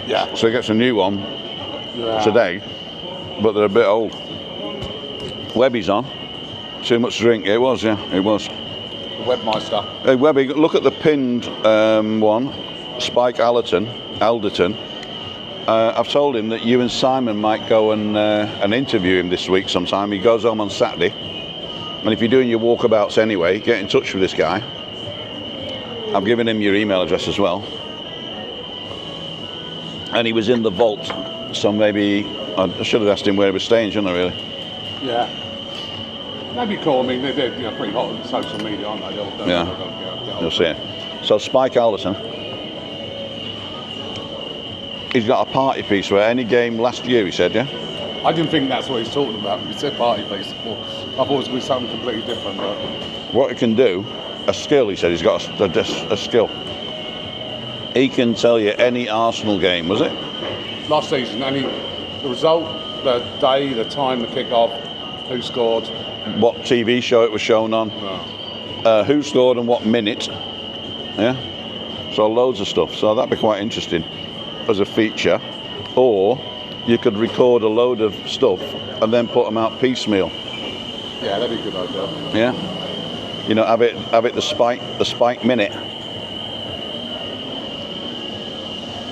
Yeah. So he gets a new one, today, but they're a bit old. Webby's on. Too much to drink. It was, yeah, it was. The Webmeister. Hey, Webby, look at the pinned one, Spike Alderton. I've told him that you and Simon might go and interview him this week sometime. He goes home on Saturday. And if you're doing your walkabouts anyway, get in touch with this guy. I've given him your email address as well. And he was in the vault, so maybe I should have asked him where he was staying, shouldn't I, really? Yeah. Maybe cool. I mean, they're pretty hot on social media, aren't they? Yeah. You'll see it. So Spike Alderton. He's got a party piece where any game last year, he said, yeah? I didn't think that's what he's talking about when he said party piece. I thought it was going to be something completely different. But What he can do, a skill, he said, he's got a skill. He can tell you any Arsenal game, was it? last season, the result, the day, the time, the kick-off, who scored. What TV show it was shown on, who scored and what minute, yeah? So loads of stuff. So that'd be quite interesting as a feature. Or you could record a load of stuff and then put them out piecemeal. Yeah, that'd be a good idea. Yeah, you know, have it the spike minute.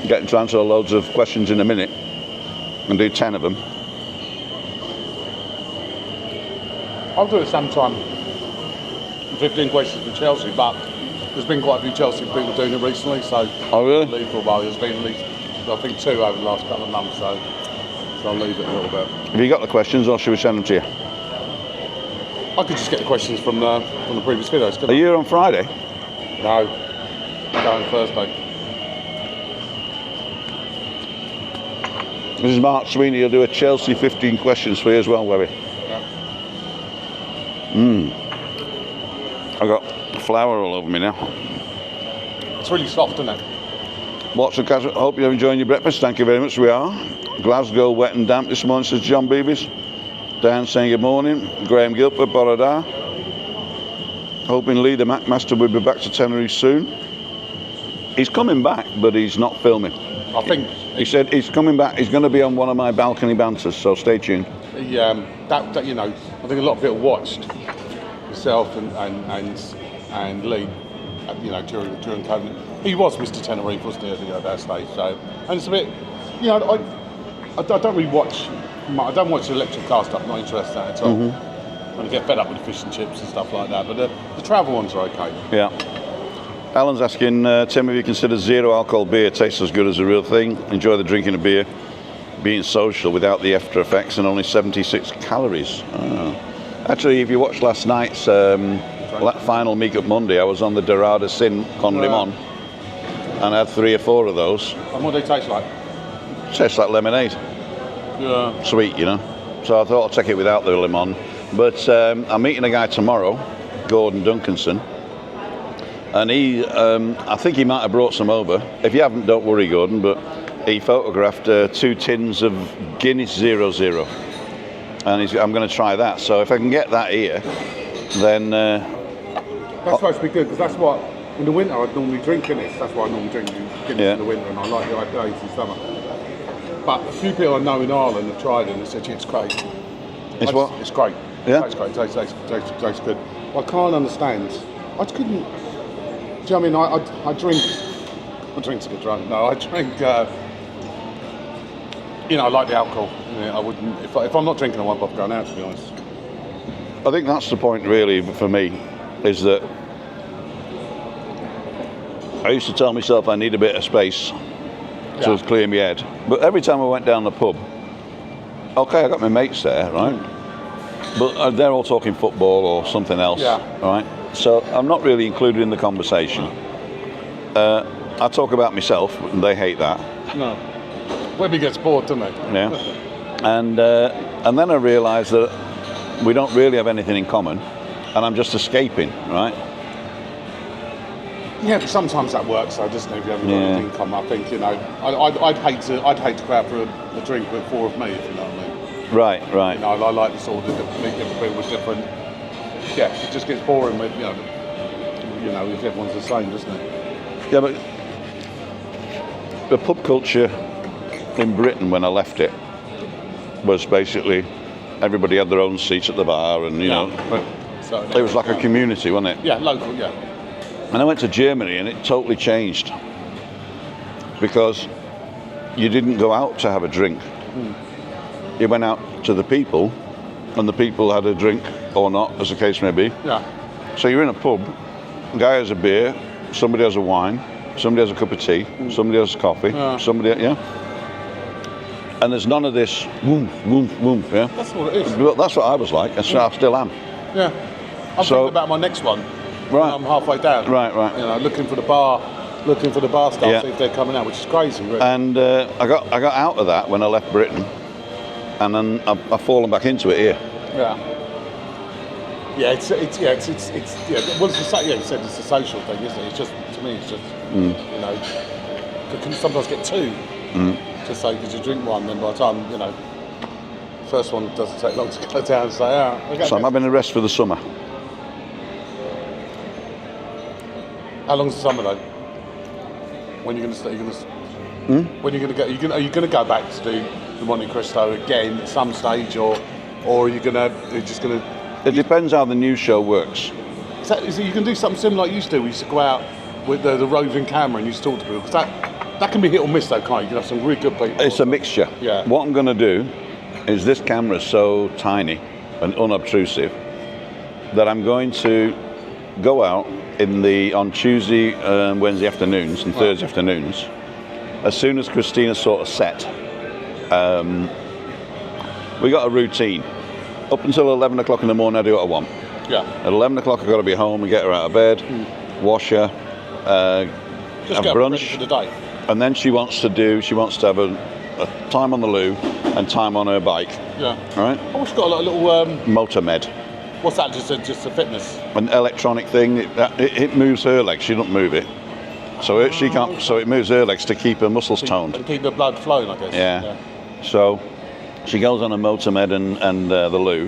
Getting to answer loads of questions in a minute and do 10 of them. I'll do it sometime. 15 questions for Chelsea, but there's been quite a few Chelsea people doing it recently, so Oh really? I'll leave for a while. There's been at least, I think, 2 over the last couple of months, so I'll leave it a little bit. Have you got the questions, or should we send them to you? I could just get the questions from the previous videos, Are couldn't you here on Friday? I? No, going Thursday. This is Mark Sweeney. He'll do a Chelsea 15 questions for you as well, Webby. I got flour all over me now. It's really soft, isn't it? What's the casual? Hope you're enjoying your breakfast. Thank you very much. We are. Glasgow wet and damp this morning, says John Beavis. Dan saying good morning. Graham Gilbert, Borada. Hoping Lee the McMaster will be back to Tenerife soon. He's coming back, but he's not filming. I think He said he's coming back. He's going to be on one of my balcony banters, so stay tuned. that you know, I think a lot of people watched yourself and Lee, you know, during COVID. He was Mr. Tenerife, wasn't he, at that stage? So, and it's a bit, you know, I don't really watch. I don't watch the electric car stuff. I'm not interested in that at all. I get fed up with the fish and chips and stuff like that. But the travel ones are okay. Yeah. Alan's asking, Tim, have you considered zero alcohol beer tastes as good as a real thing? Enjoy the drinking of beer, being social without the after effects, and only 76 calories. Oh. Actually, if you watched last night's final Meetup Monday, I was on the Dorada Sin con Limon, and I had 3 or 4 of those. And what do they taste like? Tastes like lemonade. Yeah. Sweet, you know. So I thought I'd take it without the lemon. But I'm meeting a guy tomorrow, Gordon Duncanson. And he, I think he might have brought some over. If you haven't, don't worry, Gordon, but he photographed 2 tins of Guinness 00. And I'm going to try that. So if I can get that here, then... That's supposed to be good, because that's what, in the winter I'd normally drink Guinness. That's why I normally drink Guinness in the winter, and I like the IPAs in summer. But a few people I know in Ireland have tried it and they said, it's great. It's what? It's great. Yeah? It tastes great. It tastes good. I can't understand. I just couldn't... Do you know what I mean? I drink to get drunk. No, I drink, you know, I like the alcohol. You know, I wouldn't, if I'm not drinking, I won't bother going out, to be honest. I think that's the point really for me, is that I used to tell myself I need a bit of space to clear my head. But every time I went down the pub, okay, I got my mates there, right? But they're all talking football or something else, right? So I'm not really included in the conversation. I talk about myself, and they hate that. No. Webby gets bored, doesn't he? Yeah. And then I realised that we don't really have anything in common, and I'm just escaping, right? Yeah, but sometimes that works, though, doesn't it? If you haven't got anything in common, I think, you know, I'd hate to go out for a drink with 4 of me, if you know what I mean. Right. You know, I like the sort of meet different people with different. Yeah, it just gets boring with you know, if everyone's the same, doesn't it? Yeah, but the pub culture in Britain when I left it was basically everybody had their own seats at the bar, and you know, So, it was like a community, wasn't it? yeah, local, yeah. And I went to Germany, and it totally changed because you didn't go out to have a drink. You went out to the people, and the people had a drink or not, as the case may be. Yeah. So you're in a pub, a guy has a beer, somebody has a wine, somebody has a cup of tea, somebody has coffee, somebody, and there's none of this woof, woof, woof, yeah? That's what it is. Well, that's what I was like, and I still am. Yeah. I'm So- thinking about my next one. Right. When I'm halfway down. Right. You know, looking for the bar staff, Yeah. see if they're coming out, which is crazy, really. And I got out of that when I left Britain, and then I've fallen back into it here. Yeah. Yeah, it's well, it's you said it's a social thing, isn't it? It's just, to me, it's just, you know, you can sometimes get two. Just say, did you drink one? Then by the time, you know, first one doesn't take long to go down and say, okay. So I'm having a rest for the summer. How long's the summer though? When you're going to start? When you're going to go? Are you going to go back to do the Monte Cristo again at some stage, or are you going to? You're just going to? It depends how the news show works. Is it you can do something similar like you used to? We used to go out with the roving camera and you used to talk to people. Because that can be hit or miss though, can't you? You can have some really good people. It's a mixture. Yeah. What I'm going to do is this camera is so tiny and unobtrusive that I'm going to go out on Tuesday and Wednesday afternoons and Thursday afternoons. As soon as Christina's sort of set, we got a routine. Up until 11 o'clock in the morning, I do what I want. Yeah. At 11 o'clock, I've got to be home and get her out of bed, wash her, Just have get ready brunch, for the day. and then she wants to have a time on the loo and time on her bike. Yeah. All right? Oh, she's got a little. Motor med. What's that? Just a fitness. An electronic thing. It moves her legs. She doesn't move it. So she can't. So it moves her legs to keep her muscles toned. And keep the blood flowing, I guess. Yeah. So she goes on a motor med and the loo,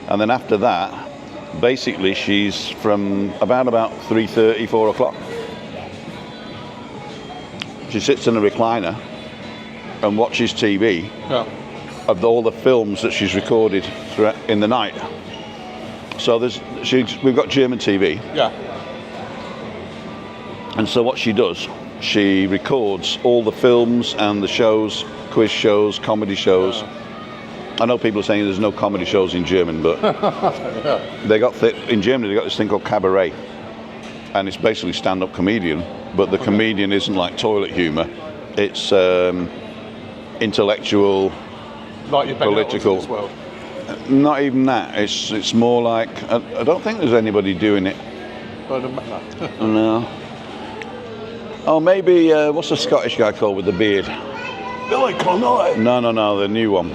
and then after that, basically she's from about 3:30, 4 o'clock. She sits in a recliner and watches TV of all the films that she's recorded in the night. So we've got German TV. Yeah. And so what she does, she records all the films and the shows, quiz shows, comedy shows. I know people are saying there's no comedy shows in German, but in Germany they got this thing called cabaret, and it's basically stand-up comedian, but the comedian isn't like toilet humour. It's intellectual, Like your political. as well. Not even that. It's more like I don't think there's anybody doing it. No. Oh, maybe what's the Scottish guy called with the beard? Billy Connolly. No, the new one.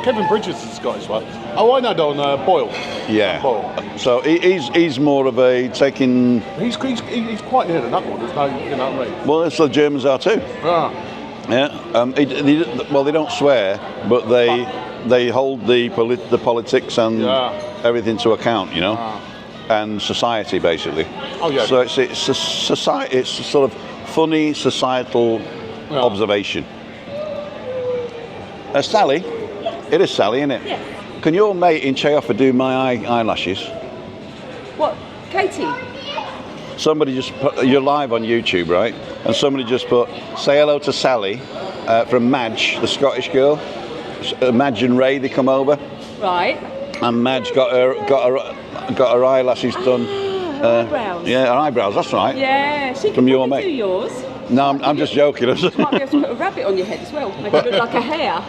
Kevin Bridges is Scottish one. Oh, I know Don Boyle. Yeah. Boyle. So he's more of a taking. He's quite near the knuckle. There's no, you know what I mean. Well, that's the Germans are too. Ah. Yeah. They don't swear, but they hold the politics and everything to account, you know, and society basically. Oh yeah. So it's a society. It's a sort of funny societal observation. Sally, it is Sally, isn't it? Yeah. Can your mate in Cheoffer do my eyelashes? What? Katie? Somebody just put, you're live on YouTube, right? And somebody just put, say hello to Sally from Madge, the Scottish girl. Madge and Ray, they come over. Right. And Madge got her eyelashes done. Eyebrows. Yeah, her eyebrows, that's right. Yeah, she can From your probably mate. do yours. No, I'm just joking. You might be able to put a rabbit on your head as well, make it look like a hare.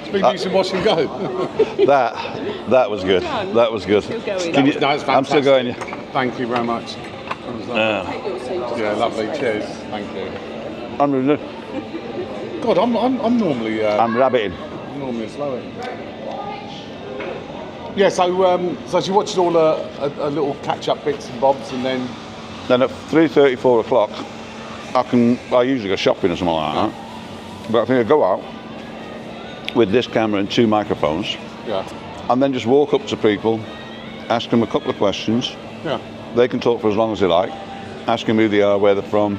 Speak to some wash and go. that was good. Done. That was good. Still going. Can you- That was I'm still going. Thank you very much. That was lovely. Take your seat. Yeah, lovely. Cheers. Thank you. I'm really good. God, I'm normally I'm rabbiting. slow. Yeah, so she watched all a little catch-up bits and bobs, and then Then at 3:30, 4 o'clock, I usually go shopping or something like that. But I think I go out with this camera and 2 microphones, and then just walk up to people, ask them a couple of questions. Yeah. They can talk for as long as they like. Ask them who they are, where they're from,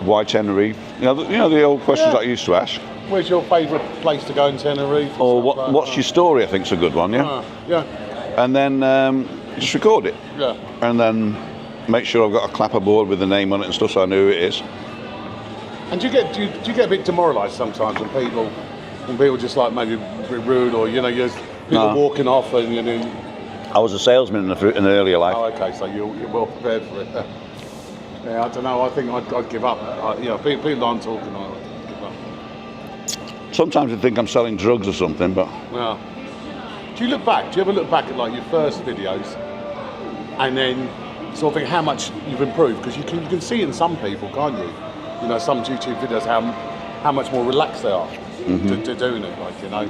why Tenerife. You know the old questions that I used to ask. Where's your favourite place to go in Tenerife? Or what's your story? I think's a good one. Yeah. Yeah. And then just record it. Yeah. And then make sure I've got a clapperboard with the name on it and stuff, so I know who it is. And do you get a bit demoralised sometimes when people just like maybe a bit rude, or you know, people walking off and you know. I was a salesman in an earlier life. Oh, okay, so you're well prepared for it. Yeah, I don't know. I think I'd give up. You know, people aren't talking. I'd give up. Sometimes I think I'm selling drugs or something, but. Yeah. Do you look back? Do you ever look back at like your first videos, and then sort of think how much you've improved? Because you can see in some people, can't you? You know, some YouTube videos how much more relaxed they are to doing it. Like, you know,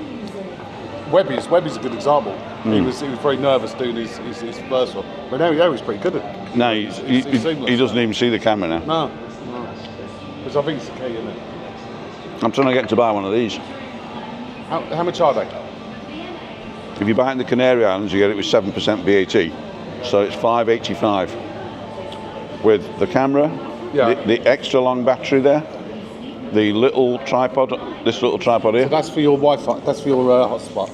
Webby's a good example. He was very nervous doing his first one, but now he's pretty good at it. No, he doesn't even see the camera now. No. Because I think it's the key, isn't it? I'm trying to get to buy one of these. How much are they? If you buy it in the Canary Islands, you get it with 7% VAT. So it's $5.85 with the camera, the extra long battery there, the little tripod, this little tripod here. So that's for your Wi-Fi. That's for your hotspot.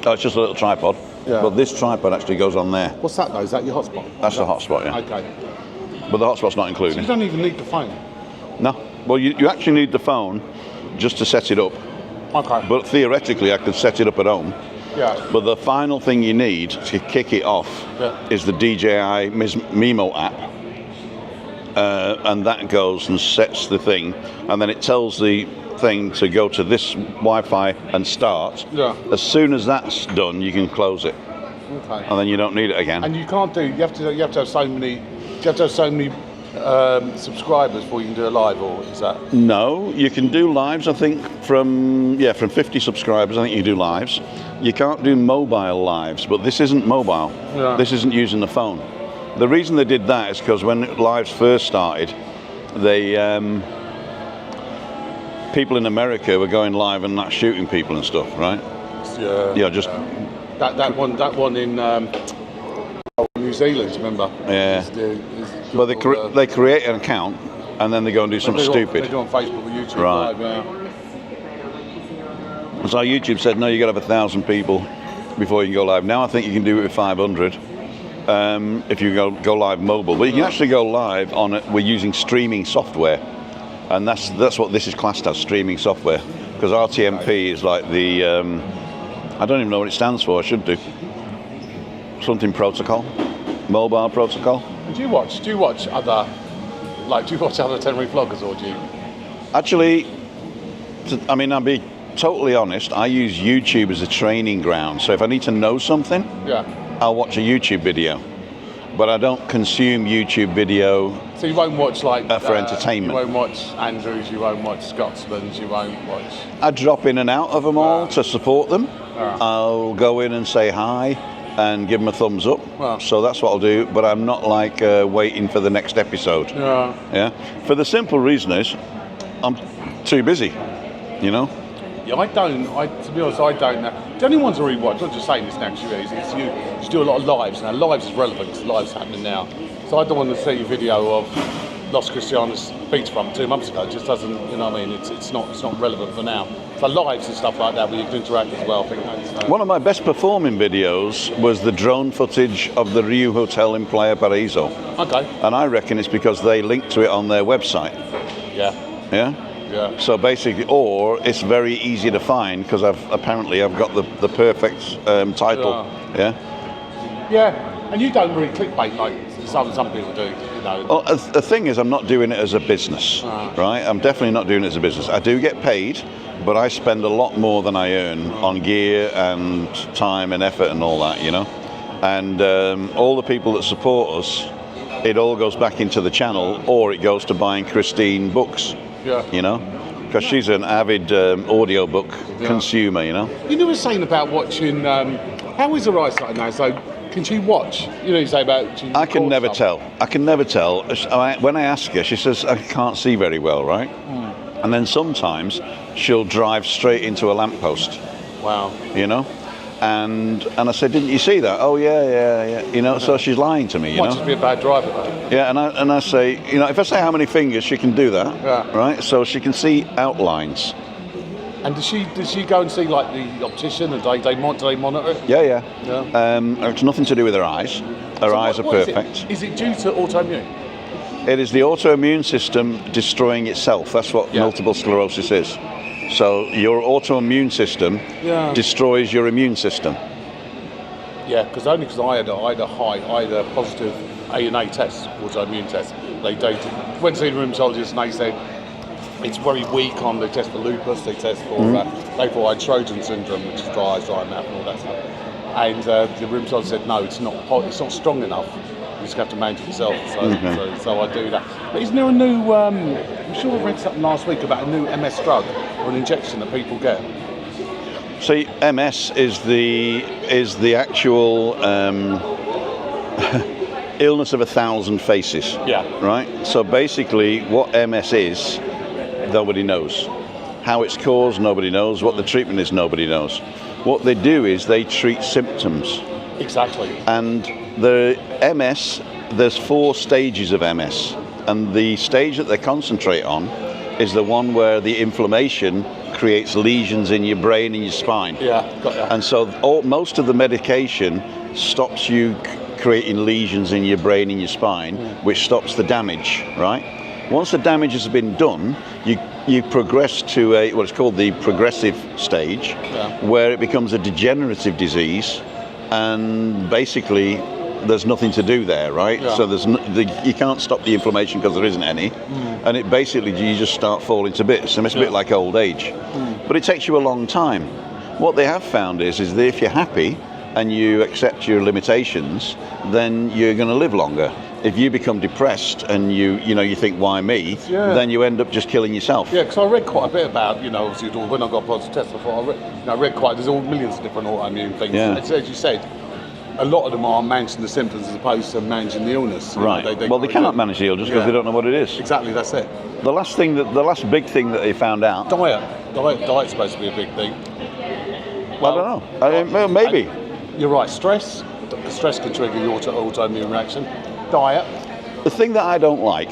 Oh, it's just a little tripod. Yeah. But this tripod actually goes on there. What's that though? Is that your hotspot? That's the hotspot, yeah. Okay. But the hotspot's not So included. you don't even need the phone. No. Well, you actually need the phone just to set it up. Okay. But theoretically, I could set it up at home. Yeah. But the final thing you need to kick it off is the DJI Mimo app. And that goes and sets the thing. And then it tells the thing to go to this Wi-Fi and start. Yeah. As soon as that's done, you can close it. Okay. And then you don't need it again. And you can't do. You have to have so many. You have to have so many subscribers before you can do a live, or is that? No, you can do lives. I think from 50 subscribers. I think you can do lives. You can't do mobile lives, but this isn't mobile. Yeah. This isn't using the phone. The reason they did that is because when lives first started, they people in America were going live and not shooting people and stuff, right? Yeah. Yeah, just that one in New Zealand. Remember? yeah. But they create an account and then they go and do something stupid. They do on Facebook or YouTube. Right. Live, yeah. So YouTube said, no, you got to have 1,000 people before you can go live. Now I think you can do it with 500 if you go live mobile. But you can actually go live on it. We're using streaming software, and that's what this is classed as, streaming software. Because RTMP is like the I don't even know what it stands for. I should do something protocol, mobile protocol. Do you watch other Tenerife vloggers, or do you? Actually, I'll be totally honest, I use YouTube as a training ground. So if I need to know something, I'll watch a YouTube video. But I don't consume YouTube video. So you won't watch for entertainment. You won't watch Andrews, you won't watch Scotsman's, you won't watch. I drop in and out of them all to support them. I'll go in and say hi and give them a thumbs up. So that's what I'll do. But I'm not waiting for the next episode. Yeah. For the simple reason is, I'm too busy. You know. Yeah, to be honest, I don't know. The only ones I really watch, I'm not just saying this now, because you do a lot of lives. Now, lives is relevant because lives happening now. So I don't want to see a video of Los Cristianos beachfront 2 months ago. It just doesn't, you know what I mean? It's not relevant for now. So lives and stuff like that, where you can interact as well. I think that's, one of my best performing videos was the drone footage of the Rio Hotel in Playa Paraíso. Okay. And I reckon it's because they linked to it on their website. Yeah. Yeah? Yeah. So basically, or it's very easy to find because I've got the perfect title. Yeah. Yeah, and you don't really clickbait like some people do, you know. Well, the thing is, I'm not doing it as a business, right? I'm definitely not doing it as a business. I do get paid, but I spend a lot more than I earn on gear and time and effort and all that, you know. And all the people that support us, it all goes back into the channel, or it goes to buying Christine books. Yeah. You know, because she's an avid audiobook consumer, you know. You were saying about watching, how is her eyesight now? So can she watch? You know, you say about... I can never tell. When I ask her, she says, I can't see very well, right? And then sometimes she'll drive straight into a lamppost. Wow. You know? And I said, didn't you see that? Oh, yeah. You know, so she's lying to me, you know? Might just be a bad driver, though. Yeah, and I say, you know, if I say how many fingers, she can do that, right? So she can see outlines. And does she go and see like the optician and do they monitor it? Yeah. Yeah. It's nothing to do with her eyes. Her So eyes what are is it? perfect. Is it due to autoimmune? It is the autoimmune system destroying itself. That's what multiple sclerosis is. So your autoimmune system destroys your immune system. Yeah, because I had a positive A&A test, autoimmune test. They went to see the rheumatologist and they said it's very weak on the test for lupus. They test for they thought I had Trojan syndrome, which is dry mouth and all that stuff. And the rheumatologist said no, it's not strong enough. You just have to manage it yourself. So I do that. But isn't there a new? I'm sure I read something last week about a new MS drug or an injection that people get. See, MS is the actual illness of 1,000 faces. Yeah. Right. So basically, what MS is, nobody knows. How it's caused, nobody knows. What the treatment is, nobody knows. What they do is they treat symptoms. Exactly. And the MS, there's 4 stages of MS, and the stage that they concentrate on is the one where the inflammation creates lesions in your brain and your spine. Yeah, got that. And so most of the medication stops you creating lesions in your brain and your spine, which stops the damage, right? Once the damage has been done, you progress to what's called the progressive stage, where it becomes a degenerative disease, and basically there's nothing to do there, right? Yeah. So you can't stop the inflammation because there isn't any, and it basically you just start falling to bits, and it's a bit like old age. But it takes you a long time. What they have found is that if you're happy and you accept your limitations, then you're going to live longer. If you become depressed and you think, why me? Then you end up just killing yourself. Yeah, because I read quite a bit about, obviously when I got a positive test before, I read there's all millions of different autoimmune things. Yeah. As you said, a lot of them are managing the symptoms as opposed to managing the illness. Right. They cannot manage the illness because they don't know what it is. Exactly, that's it. The last big thing that they found out. Diet's supposed to be a big thing. Well, I don't know. Maybe. You're right. Stress can trigger your autoimmune reaction. Diet. The thing that I don't like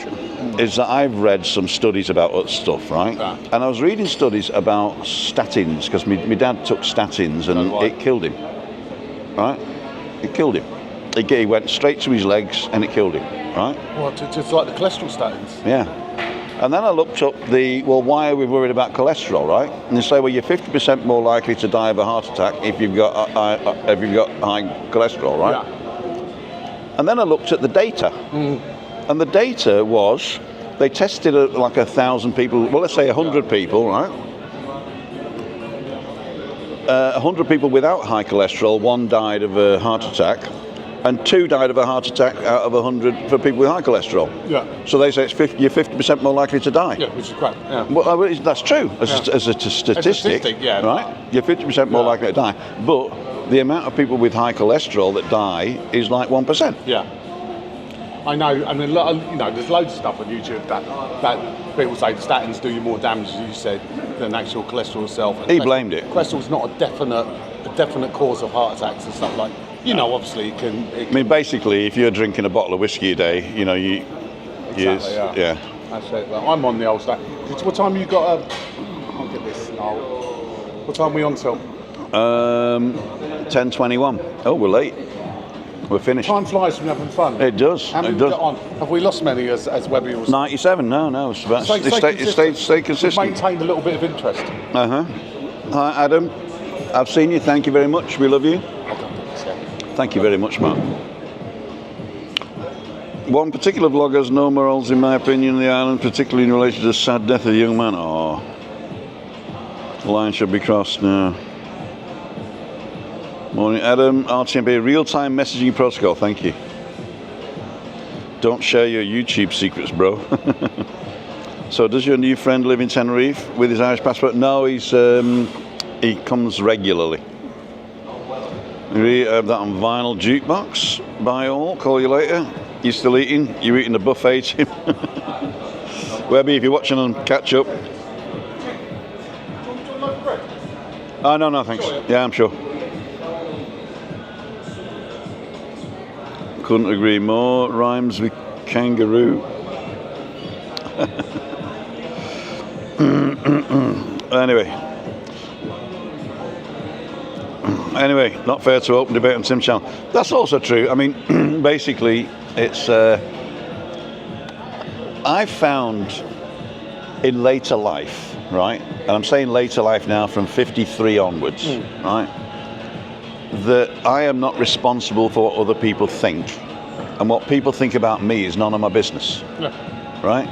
is that I've read some studies about stuff, right? Yeah. And I was reading studies about statins because my dad took statins and it killed him. Right? It killed him. He went straight to his legs and it killed him. Right? Well, just like the cholesterol statins. Yeah. And then I looked up why are we worried about cholesterol, right? And they say, well, you're 50% more likely to die of a heart attack if you've got high cholesterol, right? Yeah. And then I looked at the data. And the data was, they tested like 1,000 people, well, let's say 100 people, right? 100 people without high cholesterol, 1 died of a heart attack, and 2 died of a heart attack out of 100 for people with high cholesterol. Yeah. So they say you're 50% more likely to die. Yeah, which is crap. Yeah. Well, that's true as a statistic, yeah. Right? You're 50% more likely to die, but the amount of people with high cholesterol that die is like 1%. Yeah. I know. I mean, there's loads of stuff on YouTube that people say the statins do you more damage, as you said, than actual cholesterol itself. And he blamed it. Cholesterol's not a definite cause of heart attacks and stuff like. Obviously it can. I mean, basically, if you're drinking a bottle of whiskey a day, Exactly, yeah. That's it. Well, I'm on the old stat. What time you got? I'll get this. What time are we on till? 10:21. Oh, we're late. We're finished. Time flies when you're having fun. It does. How many it does. Got on? Have we lost many as Webby was? 97. No. It's about stay consistent. We've maintained a little bit of interest. Hi, Adam. I've seen you. Thank you very much. We love you. Thank you very much, Mark. One particular vlogger has no morals, in my opinion, in the island, particularly in relation to the sad death of a young man. Oh, the line should be crossed now. Morning, Adam. RTMP real-time messaging protocol. Thank you. Don't share your YouTube secrets, bro. So, does your new friend live in Tenerife with his Irish passport? No, he comes regularly. We have that on vinyl jukebox. Bye all. Call you later. You still eating? You're eating the buffet, Tim. Webby, if you're watching on catch up. Oh, no, thanks. Yeah, I'm sure. Couldn't agree more. Rhymes with kangaroo. Anyway, Anyway, not fair to open debate on Tim's channel. That's also true. I mean, basically, it's. I found in later life, right, and I'm saying later life now from 53 onwards, right, that I am not responsible for what other people think, and what people think about me is none of my business, right,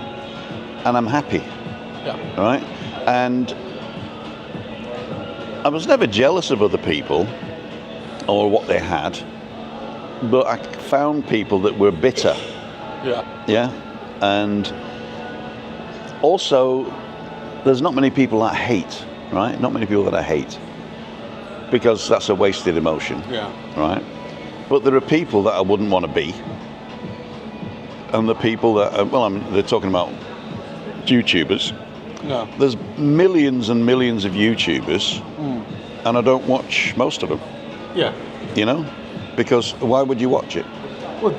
and I'm happy, right, and I was never jealous of other people or what they had, but I found people that were bitter, and also there's not many people that hate, right? Not many people that I hate, because that's a wasted emotion, right? But there are people that I wouldn't want to be, and the people that, they're talking about YouTubers. There's millions and millions of YouTubers, and I don't watch most of them. You know, because why would you watch it? Well,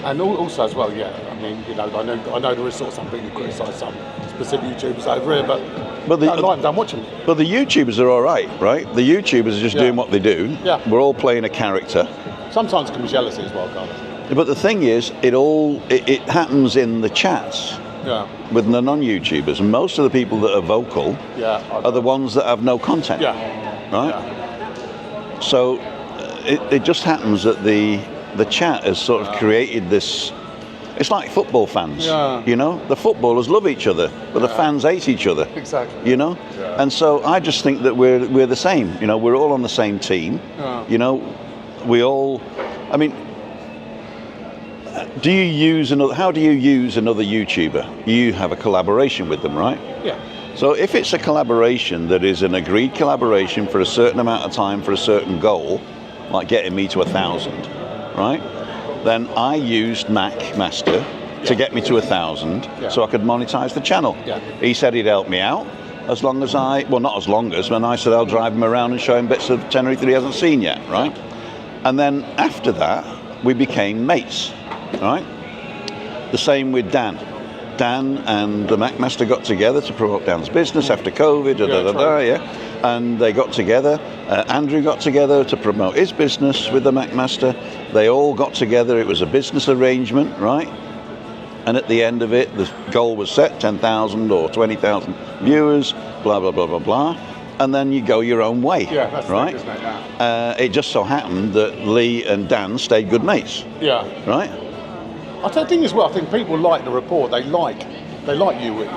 and also as well, I mean, you know, I know there is sort of some people who criticise some specific YouTubers over here, but don't watch them. But the YouTubers are all right? The YouTubers are just doing what they do. We're all playing a character. Sometimes it can be jealousy as well, can't it? But the thing is, it happens in the chats. With the non-YouTubers, and most of the people that are vocal are the ones that have no content. Right. So it just happens that the chat has sort of created this. It's like football fans. You know, the footballers love each other, but the fans hate each other. Exactly. You know, and so I just think that we're the same. You know, we're all on the same team. You know, we all. I mean. How do you use another YouTuber? You have a collaboration with them, right? So if it's a collaboration that is an agreed collaboration for a certain amount of time for a certain goal, like getting me to 1,000, right? Then I used Master to get me to 1,000 so I could monetize the channel. He said he'd help me out as long as not as long as, when I said I'll drive him around and show him bits of Tenerife that he hasn't seen yet, right? And then after that, we became mates. Right. The same with Dan. Dan and the Master got together to promote Dan's business after COVID. And they got together. Andrew got together to promote his business with the Master. They all got together. It was a business arrangement, right? And at the end of it, the goal was set: 10,000 or 20,000 viewers. Blah blah blah blah blah. And then you go your own way, right? It just so happened that Lee and Dan stayed good mates. Right. I think as well. I think people like the rapport. They like you with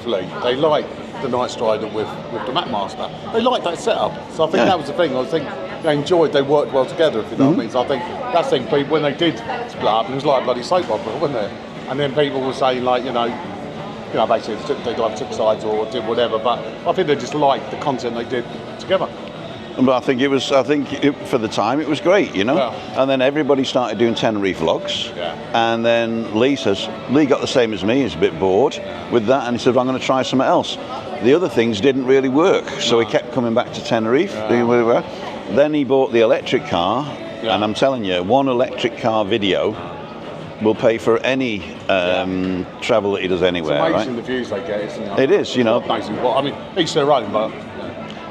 Lee. They like the Night Strider with the Master. They like that setup. So I think that was the thing. I think they enjoyed. They worked well together. If you know what I mean. So I think that's the thing. People, when they did split up, it was like a bloody soap opera, wasn't it? And then people were saying like, you know, basically they either took sides or did whatever. But I think they just liked the content they did together. But I think for the time it was great, you know. And then everybody started doing Tenerife vlogs. And then Lee got the same as me. He's a bit bored with that, and he said, "I'm going to try something else." The other things didn't really work, so he kept coming back to Tenerife. Then he bought the electric car, and I'm telling you, one electric car video will pay for any travel that he does anywhere. It's amazing the views they get, isn't it? It is, you know. Amazing. Well, I mean, each their own, but.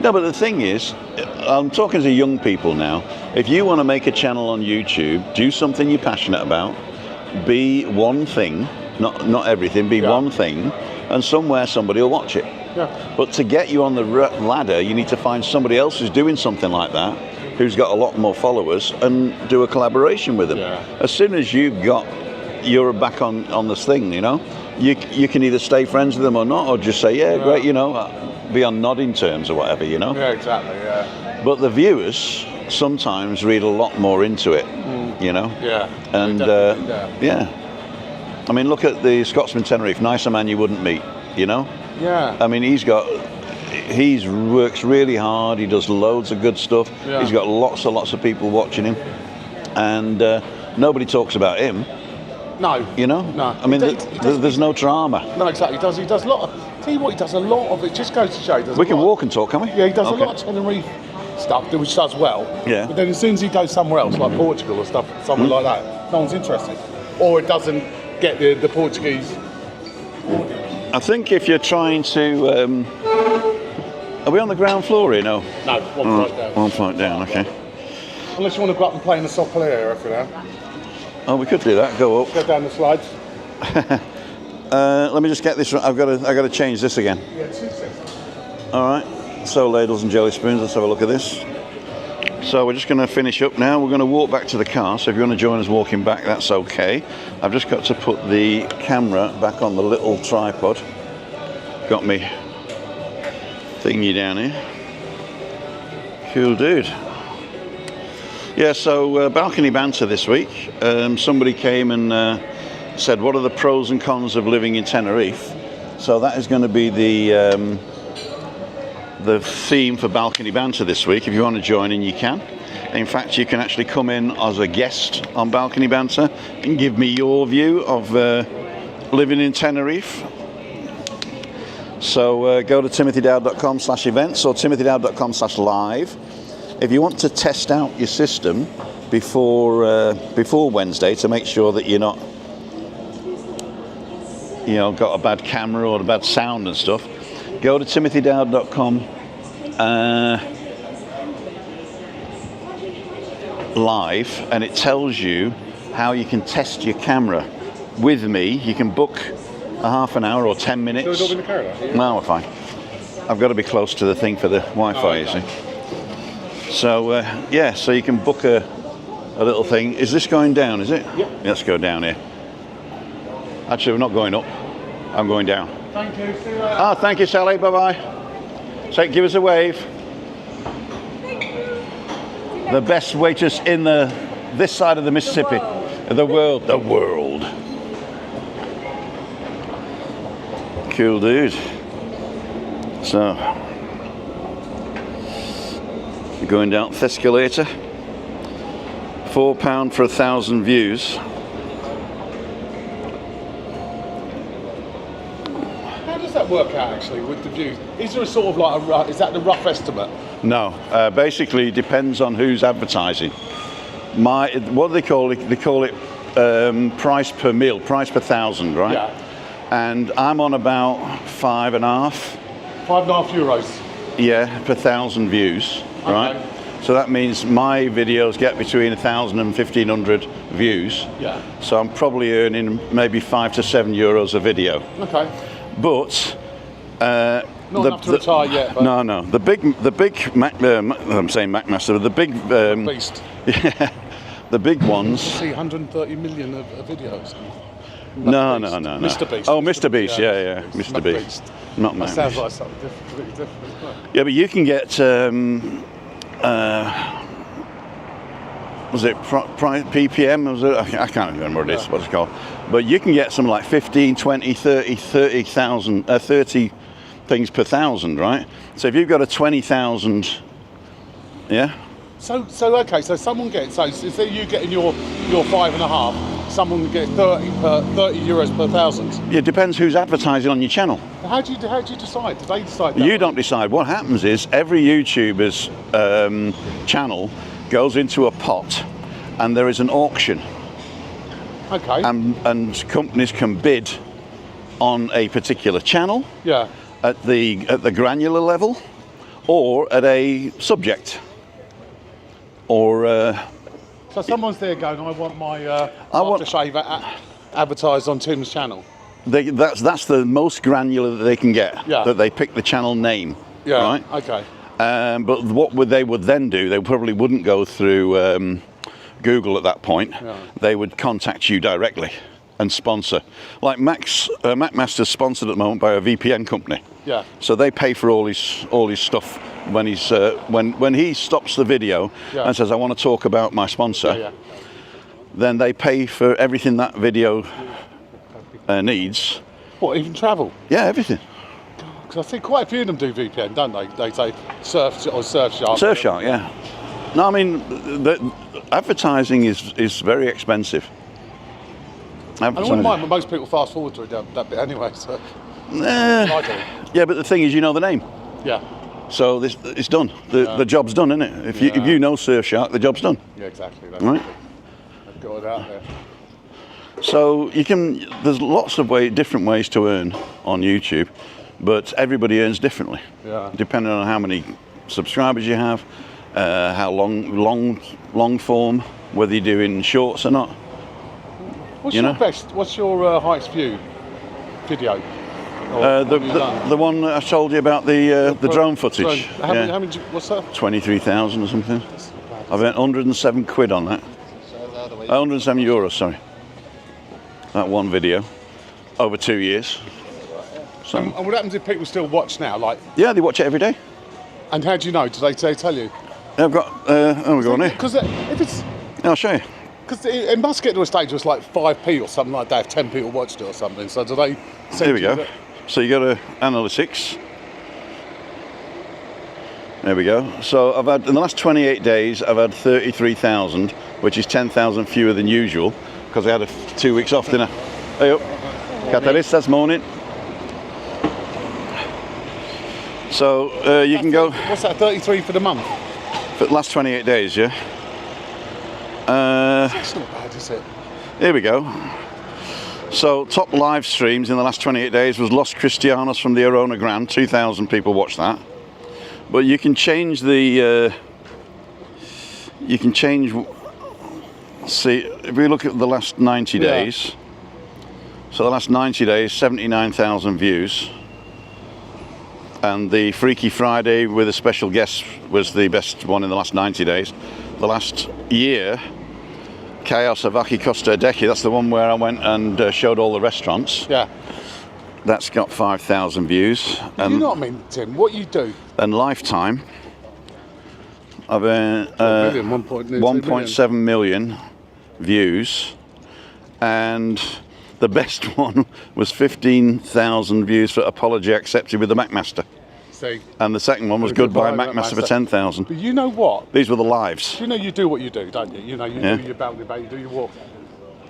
No, but the thing is, I'm talking to young people now. If you want to make a channel on YouTube, do something you're passionate about. Be one thing, not everything. Be one thing, and somewhere somebody will watch it. But to get you on the ladder, you need to find somebody else who's doing something like that, who's got a lot more followers, and do a collaboration with them. As soon as you're back on this thing, you know, you can either stay friends with them or not, or just say, great, you know. Be on nodding terms or whatever, you know. Exactly. But the viewers sometimes read a lot more into it, you know. And I mean, look at the Scotsman Tenerife, nicer man you wouldn't meet, you know. I mean, he works really hard. He does loads of good stuff. He's got lots of people watching him, and nobody talks about him. No. You know. No. I mean, there's no drama. No, exactly. He does a lot of. Tell you what, he does a lot of it. Just goes to show. We can walk and talk, can we? Yeah, he does a lot of Tenerife stuff, which does well. But then as soon as he goes somewhere else, like Portugal or stuff, somewhere like that, no one's interested, or it doesn't get the Portuguese. I think if you're trying to Are we on the ground floor here? No. No, one All flight down. One flight down, okay. Unless you want to go up and play in the soccer area for now. Oh, we could do that. Go up. Go down the slides. Let me just get this right. I've got to change this again. Yeah, 2 seconds. All right. So ladles and jelly spoons. Let's have a look at this. So we're just going to finish up now. We're going to walk back to the car. So if you want to join us walking back, that's okay. I've just got to put the camera back on the little tripod. Got me thingy down here. Cool dude. Yeah, so balcony banter this week. Somebody came and said, what are the pros and cons of living in Tenerife? So that is going to be the theme for balcony banter this week. If you want to join in, you can. In fact, you can actually come in as a guest on balcony banter and give me your view of living in Tenerife. So go to timothydowd.com/events or timothydowd.com/live. If you want to test out your system before Wednesday to make sure that you're not, got a bad camera or a bad sound and stuff, go to timothydowd.com live, and it tells you how you can test your camera with me. You can book a half an hour or 10 minutes. Do it all in the car, yeah? No, we're fine. I've got to be close to the thing for the Wi-Fi, you see. So, yeah, so you can book a little thing. Is this going down, is it? Yeah. Let's go down here. Actually, we're not going up. I'm going down. Thank you. See you later. Oh, thank you, Sally. Bye-bye. So, give us a wave. The best waitress in this side of the Mississippi. The world. Cool dude. So, going down the escalator. £4 for 1,000 views. How does that work out actually with the views? Is there a sort of like is that the rough estimate? No, basically it depends on who's advertising. What do they call it? They call it price per mil, price per 1,000, right? Yeah. And I'm on about 5.5. 5.5 euros. Yeah, per 1,000 views, right? Okay. So that means my videos get between 1,000 and 1,500 views. Yeah. So I'm probably earning maybe €5 to €7 a video. Okay. But Not enough to retire yet. But no. The big Mac. I'm saying Macmaster. The big beast. Yeah, the big ones. See 130 million of videos. No. Mr. Beast. Oh, Mr. Beast. Yeah. Mr. Beast. Not Mac. That sounds like something completely different. Yeah, but you can get. Was it ppm? Was it? I can't remember what it is. What it's called. But you can get something like 15, 20, 30 things per 1,000, right? So if you've got a 20,000, yeah. So okay. So someone gets. So instead of you getting your 5.5, someone gets 30 euros per 1,000. It depends who's advertising on your channel. How do you decide? Do they decide? That You don't decide. What happens is every YouTuber's channel goes into a pot, and there is an auction. Okay. And companies can bid on a particular channel. Yeah. At the granular level, or at a subject, or. So someone's there going, I want my aftershave advertised on Tim's channel. That's the most granular that they can get. Yeah. That they pick the channel name. Yeah. Right. Okay. But what they would then do? They probably wouldn't go through Google at that point. Yeah. They would contact you directly and sponsor. Like Macmaster's sponsored at the moment by a VPN company. Yeah. So they pay for all his stuff when he's when he stops the video and says, I want to talk about my sponsor. Yeah. Then they pay for everything that video needs. What, even travel? Yeah, everything. Because I think quite a few of them do VPN, don't they? They say Surfshark. Surfshark, yeah. No, I mean, the advertising is very expensive. I wouldn't mind, but most people fast forward to that bit anyway. So. I do. Yeah, but the thing is, you know the name. Yeah. So it's done. The job's done, isn't it? If you know Surfshark, the job's done. Yeah, exactly. That's right. They've got it out there. So you can. There's lots of different ways to earn on YouTube. but everybody earns differently, Yeah. depending on how many subscribers you have, how long form, whether you're doing shorts or not. What's You your know? best? What's your highest view video? Or have you done? The one that I told you about the drone footage. How many, what's that? 23,000 or something. I've earned 107 quid on that. 107 euros, sorry. That one video over 2 years. So, And what happens if people still watch now? Like, yeah, they watch it every day. and how do you know? Do they tell you? I've got. Oh, we go on here. Because if it's, I'll show you. because it must get to a stage where it's like 5p or something like that. If 10 people watched it or something. So do they? Send Here we you go. the- So you go to analytics. There we go. So I've had, in the last 28 days, I've had 33,000, which is 10,000 fewer than usual, because I had 2 weeks off, didn't I? Hey up. Catalystas morning. So you can go What's that? 33 for the month. for the last 28 days, yeah? That's not bad, is it? Here we go. So top live streams in the last 28 days was Los Cristianos from the Arona Grande. 2,000 people watched that. But you can change the. You can change. See, if we look at the last 90 days. So the last 90 days, 79,000 views. And the Freaky Friday with a special guest was the best one in the last 90 days. The last year, Chaos Avaki Costa Deki, that's the one where I went and showed all the restaurants. Yeah. That's got 5,000 views. You know what I mean, Tim? What you do? And Lifetime, I've earned 1.7 million views. And the best one was 15,000 views for Apology Accepted with the Macmaster. See. And the second one was Goodbye Macmaster for 10,000. But you know what? These were the lives. You know you do what you do, don't you? You know you Yeah. do your boundary bait, you do your walk.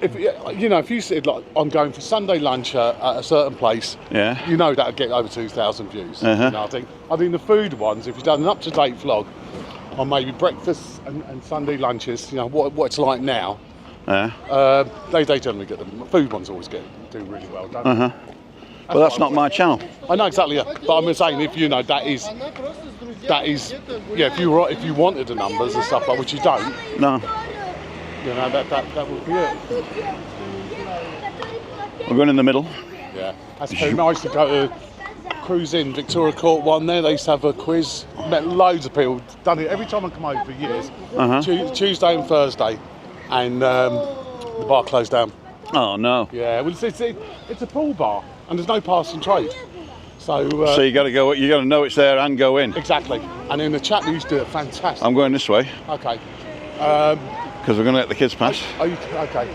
If you know, if you said like I'm going for Sunday lunch at a certain place, Yeah. you know that'll get over 2,000 views. Uh-huh. You know, I think the food ones, if you've done an up-to-date vlog on maybe breakfast and Sunday lunches, you know what it's like now, they generally get them. Food ones always do really well, don't they? Well, that's not my channel. I know exactly, but I'm saying if you know that is yeah. If you wanted the numbers and stuff like which you don't, No. you know that would be it. We're going in the middle. Yeah, that's very nice to go to cruise in Victoria Court one there. They used to have a quiz. Met loads of people. Done it every time I come over for years. Tuesday and Thursday, and the bar closed down. Oh, no. Yeah, well, it's a pool bar and there's no passing trade. So So you got to go. You got to know it's there and go in. exactly. And then the chap who used to do it, fantastic. I'm going this way Okay. because we're going to let the kids pass. Are you, okay.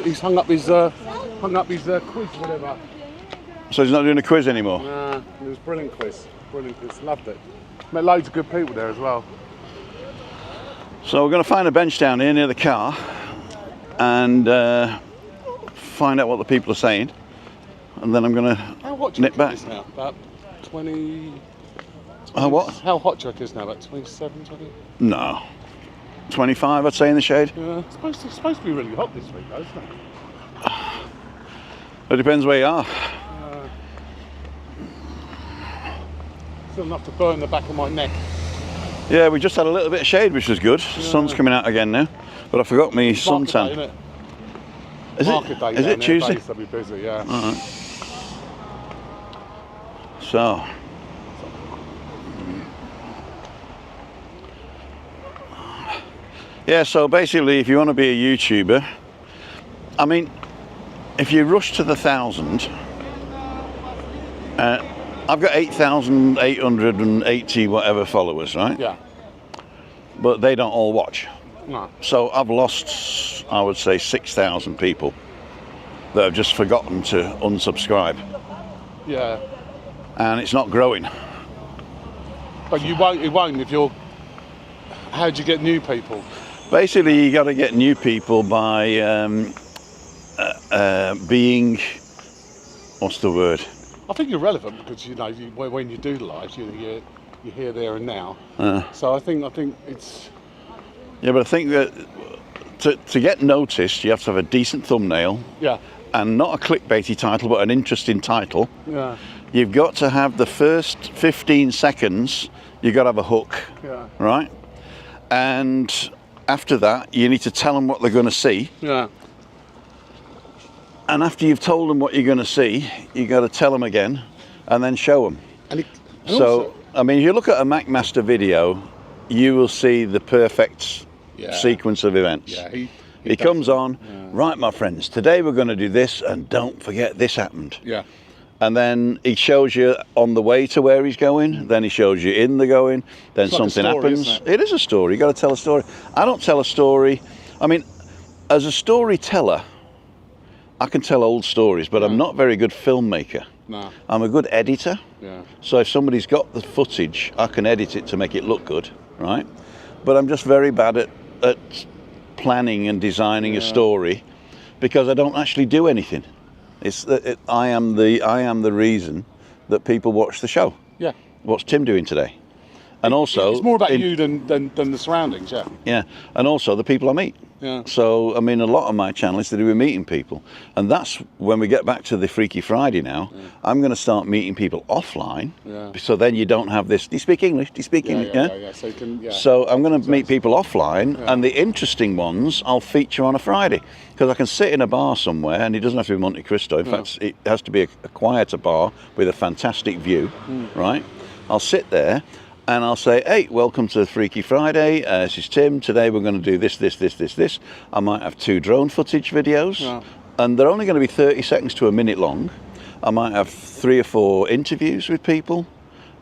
He's hung up his quiz, whatever. So he's not doing a quiz anymore. It was brilliant quiz. Loved it. Met loads of good people there as well. So we're going to find a bench down here near the car and find out what the people are saying, and then I'm going How hot to do you nip reckon back. it is now? About 20. What? How hot do you reckon it is now? About 27, 20? No. 25, I'd say, in the shade. Yeah, it's supposed to be really hot this week, though, isn't it? It depends where you are. Still enough to burn the back of my neck. Yeah, we just had a little bit of shade, which was good. The sun's coming out again now, but I forgot my suntan. Market day, innit? Is Market it? day Is down it there, Tuesday? days they'll be busy, yeah. Alright. So. Yeah, so basically, if you want to be a YouTuber, I mean, if you rush to the 1,000, I've got 8,880 whatever followers, right? Yeah. But they don't all watch. No. So I've lost, I would say, 6,000 people that have just forgotten to unsubscribe. Yeah. And it's not growing. But it won't if you're. How do you get new people? Basically, you got to get new people by being, what's the word? I think you're relevant because you know when you do the lives, you're here, there, and now. So I think it's. Yeah, but I think that to get noticed, you have to have a decent thumbnail. Yeah. and not a clickbaity title, but an interesting title, Yeah. you've got to have the first 15 seconds, you've got to have a hook, Yeah. right? And after that, you need to tell them what they're going to see. Yeah. And after you've told them what you're going to see, you've got to tell them again and then show them. And So, also, I mean, if you look at a MacMaster video, you will see the perfect sequence of events. yeah, He comes on, right, my friends, today we're going to do this, and don't forget this happened. Yeah. And then he shows you on the way to where he's going, then he shows you in the going, then It's like a something story, happens. isn't It is a story, you got to tell a story. I don't tell a story, I mean, as a storyteller, I can tell old stories, but I'm not a very good filmmaker. No. I'm a good editor. Yeah. So if somebody's got the footage, I can edit it to make it look good, right? But I'm just very bad at planning and designing a story because I don't actually do anything. I am the reason that people watch the show. Yeah. What's Tim doing today? And also, It's more about you than the surroundings, yeah. yeah, and also the people I meet. Yeah. So, I mean, a lot of my channel is to do with meeting people. And that's when we get back to the Freaky Friday now, I'm going to start meeting people offline. Yeah. So then you don't have this, do you speak English? Do you speak English? Yeah. So you can, So I'm going to meet people offline, and the interesting ones I'll feature on a Friday. Because I can sit in a bar somewhere, and it doesn't have to be Monte Cristo. In fact, it has to be a quieter bar with a fantastic view, right? I'll sit there, and I'll say, hey, welcome to Freaky Friday. This is Tim. Today we're going to do this, this, this, this, this. I might have 2 drone footage videos, and they're only going to be 30 seconds to a minute long. I might have 3 or 4 interviews with people,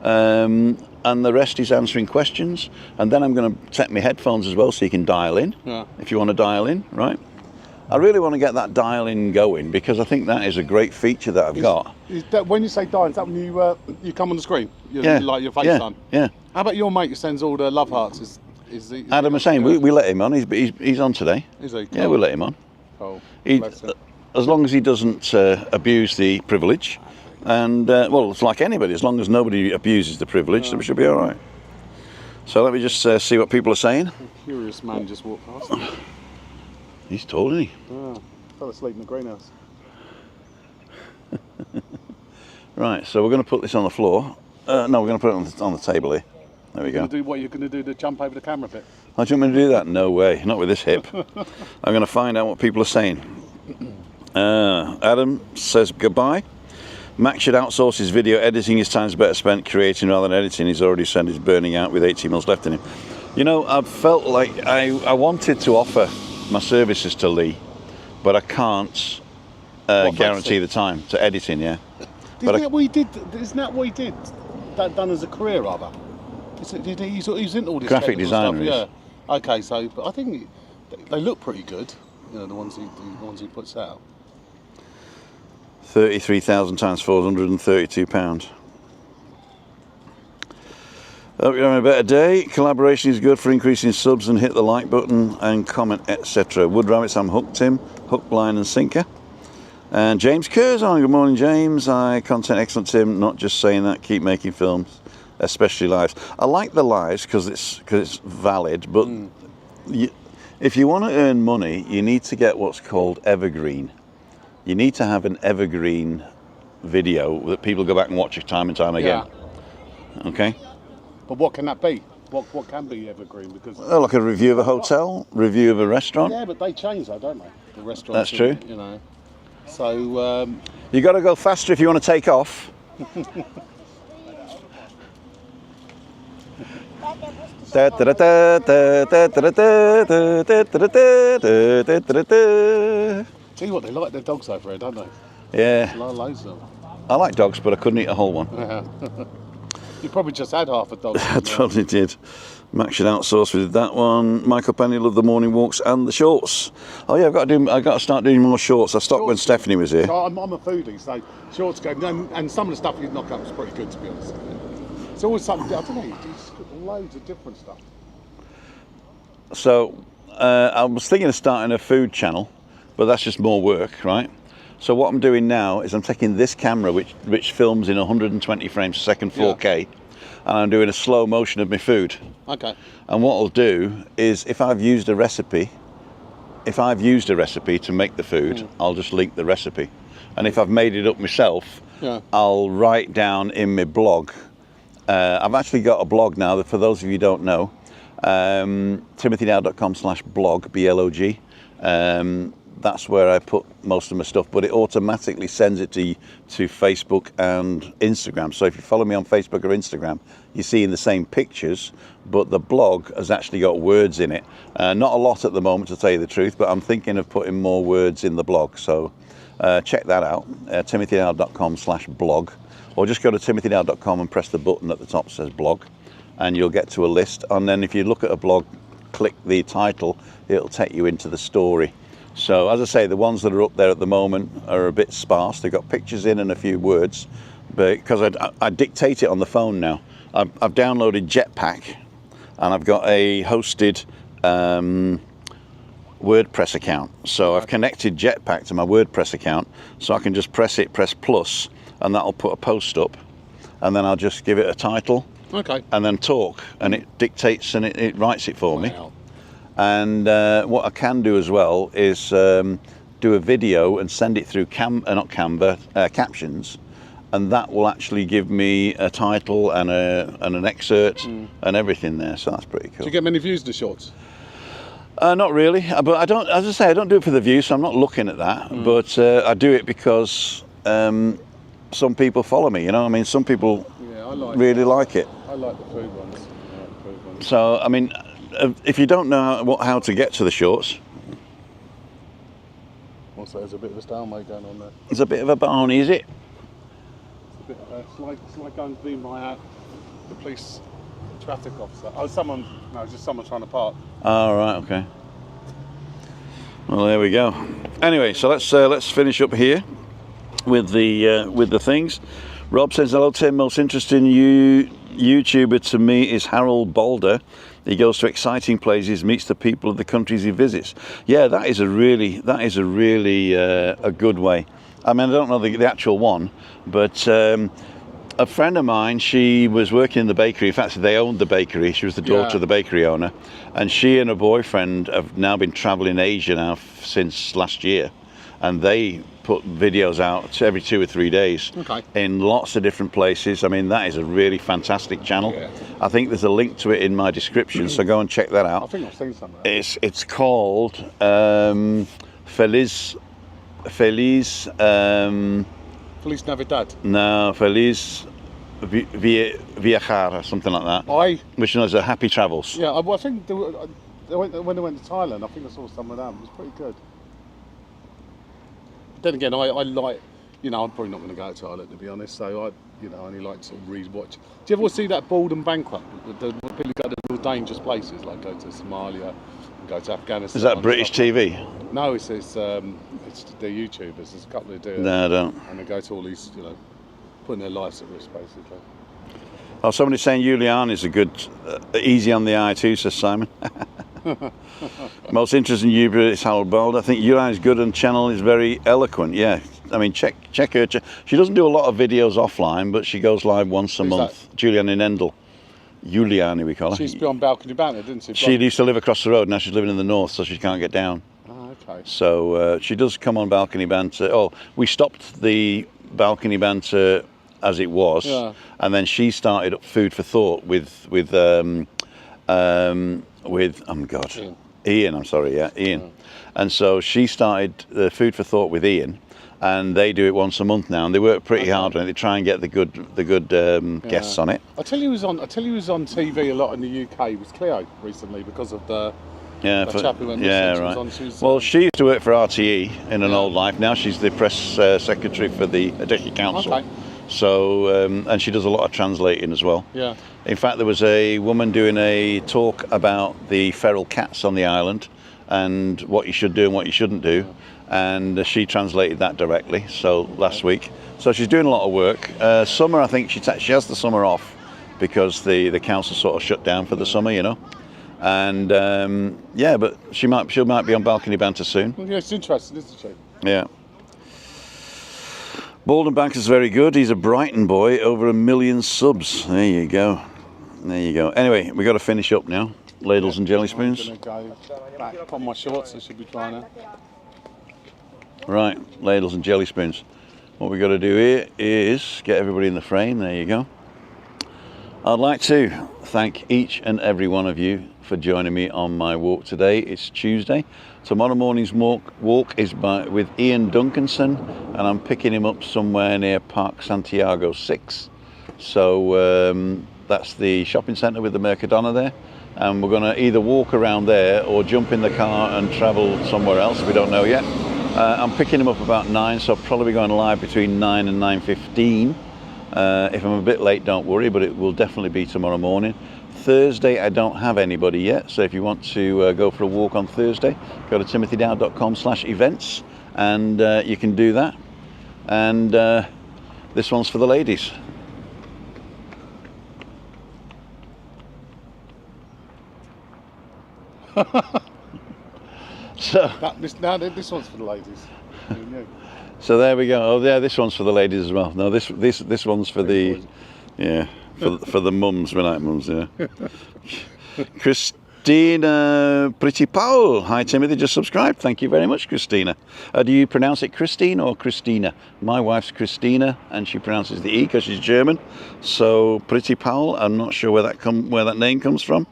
and the rest is answering questions. And then I'm going to set my headphones as well so you can dial in, if you want to dial in, right? I really want to get that dial-in going because I think that is a great feature that I've got. Is that, when you say dial, is that when you come on the screen? Like your FaceTime? Yeah. How about your mate who sends all the love hearts? Is he, Adam was saying, we let him on. He's on today. Is he? Yeah, we'll let him on. Oh, As long as he doesn't abuse the privilege. And, well, it's like anybody. As long as nobody abuses the privilege, then we should be all right. So let me just see what people are saying. A curious man just walked past. He's tall, isn't he? Yeah, fell asleep in the greenhouse. Right, so we're going to put this on the floor. No, we're going to put it on the table here. There we go. Do what you're going to do to jump over the camera bit. Oh, do you want me to do that? No way, not with this hip. I'm going to find out what people are saying. Adam says goodbye. Max should outsource his video editing. His time's better spent creating rather than editing. He's already said he's burning out with 18 months left in him. You know, I felt like I wanted to offer my services to Lee, but I can't guarantee the time to editing. Yeah. Isn't that what he did? Isn't that what he did? Done as a career, rather. He's into all this graphic technical stuff, designer. Yeah. Okay, so but I think they look pretty good. You know, the ones he puts out. 33,000 times £432. Hope you're having a better day. Collaboration is good for increasing subs, and hit the like button and comment, etc. Wood Rabbits, I'm hooked, Tim. Hook, line and sinker. And James Curzon, good morning, James. Content excellent, Tim. Not just saying that, keep making films, especially lives. I like the lives because it's valid, but if you want to earn money, you need to get what's called evergreen. You need to have an evergreen video that people go back and watch time and time again. Yeah. Okay? But what can that be? What can be evergreen? Because like a review of a hotel, review of a restaurant. yeah, but they change though, don't they? The restaurants. That's true. You know. So You got to go faster if you want to take off. tell you what, they like their dogs over here, don't they? Yeah, Loads of them. I like dogs, but I couldn't eat a whole one. You probably just had half a dog. I probably did. Max should outsource with that one. Michael Penny loved the morning walks and the shorts. Oh yeah, I've got to start doing more shorts. I stopped when Stephanie was here. So I'm a foodie, so shorts go. And some of the stuff you knock up is pretty good, to be honest. It's always something. I don't know. It's got loads of different stuff. So I was thinking of starting a food channel, but that's just more work, right? So what I'm doing now is I'm taking this camera, which films in 120 frames a second, 4K, and I'm doing a slow motion of my food. Okay. And what I'll do is, if I've used a recipe, if I've used a recipe to make the food, I'll just link the recipe. And if I've made it up myself, I'll write down in my blog. I've actually got a blog now that, for those of you who don't know, timothydow.com/blog, B-L-O-G. That's where I put most of my stuff, but it automatically sends it to Facebook and Instagram. So if you follow me on Facebook or Instagram, you're seeing the same pictures, but the blog has actually got words in it. Not a lot at the moment, to tell you the truth, but I'm thinking of putting more words in the blog. So check that out, timothydow.com/blog, or just go to timothydow.com and press the button at the top that says blog, and you'll get to a list. And then if you look at a blog, click the title, it'll take you into the story. So as I say, the ones that are up there at the moment are a bit sparse. They've got pictures in and a few words, but because I dictate it on the phone now. I've downloaded Jetpack, and I've got a hosted WordPress account. So I've connected Jetpack to my WordPress account, so I can just press plus, and that'll put a post up, and then I'll just give it a title, and then talk, and it dictates and it writes it for me. And what I can do as well is do a video and send it through captions, and that will actually give me a title and an excerpt and everything there. So that's pretty cool. Do you get many views to shorts? Not really, but I don't. As I say, I don't do it for the views, so I'm not looking at that. But I do it because some people follow me. You know, I mean, some people really like it. I like the food ones. So I mean, if you don't know how to get to the shorts, also there's a bit of a stalemate going on there. It's a bit of a barney, is it? It's like going to be the police traffic officer. Oh, just someone trying to park. Oh, right, okay. Well, there we go. Anyway, so let's finish up here with the things. Rob says, hello Tim, most interesting YouTuber to me is Harold Balder. He goes to exciting places, meets the people of the countries he visits. Yeah, that is a really a good way. I mean, I don't know the actual one, but a friend of mine, she was working in the bakery. In fact, they owned the bakery. She was the daughter of the bakery owner, and she and her boyfriend have now been traveling Asia now since last year, and they put videos out every 2 or 3 days in lots of different places. I mean, that is a really fantastic channel. I think there's a link to it in my description, so go and check that out. I think I've seen something. It's called Feliz Navidad. No, Feliz Viajar, or something like that. Which is a happy travels. Yeah, I think when they went to Thailand, I think I saw some of that. It was pretty good. Then again, I like, I'm probably not going to go to Thailand, to be honest. So I only like to sort of re-watch. Do you ever see that Bald and Bankrupt? The people go to real dangerous places, like go to Somalia, and go to Afghanistan. Is that British TV? No, it's the YouTubers. There's a couple who do it. No, I don't. And they go to all these, putting their lives at risk, basically. Oh, somebody's saying Juliane is a good, easy on the eye too, says Simon. Most interesting YouTuber is Harold Balder. I think Juliane is good and channel is very eloquent. Yeah, I mean, check her. She doesn't do a lot of videos offline, but she goes live once a month. Juliane in Endel. Juliane, we call her. She used to be on Balcony Banter, didn't she? She used to live across the road. Now she's living in the north, so she can't get down. Oh, okay. So she does come on Balcony Banter. Oh, we stopped the Balcony Banter as it was, and then she started up Food for Thought with Ian. I'm sorry, Ian. And so she started the Food for Thought with Ian, and they do it once a month now, and they work pretty hard on it. They try and get the good guests on it. I tell you, who was on TV a lot in the UK was Cleo recently because of the chap who went missing. Well, she used to work for RTE in an old life. Now she's the press secretary for the Adeje Council. Okay. So, and she does a lot of translating as well. Yeah. In fact, there was a woman doing a talk about the feral cats on the island and what you should do and what you shouldn't do. And she translated that directly, so last week. So she's doing a lot of work. Summer, I think she has the summer off because the council sort of shut down for the summer, And but she might be on Balcony Banter soon. Well, yeah, it's interesting, isn't she? Yeah. Bald Banker's very good. He's a Brighton boy, over 1 million subs. There you go. Anyway, we've got to finish up now. ladles and jelly spoons. I'm going to go back, put on my shorts, I should be dry now. Right, ladles and jelly spoons. What we've got to do here is get everybody in the frame. There you go. I'd like to thank each and every one of you for joining me on my walk today. It's Tuesday. Tomorrow morning's walk is with Ian Duncanson, and I'm picking him up somewhere near Park Santiago 6. So that's the shopping centre with the Mercadona there. And we're going to either walk around there or jump in the car and travel somewhere else. We don't know yet. I'm picking him up about 9, so I'll probably be going live between 9 and 9:15. If I'm a bit late, don't worry, but it will definitely be tomorrow morning. Thursday, I don't have anybody yet, so if you want to go for a walk on Thursday, go to timothydow.com/events, and you can do that. And this one's for the ladies. So this one's for the ladies. So there we go. Oh yeah, this one's for the ladies as well. No, this one's for the for the mums, we like mums, yeah. Christina Pretty Paul. Hi Timothy, just subscribed. Thank you very much, Christina. Do you pronounce it Christine or Christina? My wife's Christina, and she pronounces the E because she's German. So Pretty Paul, I'm not sure where that name comes from.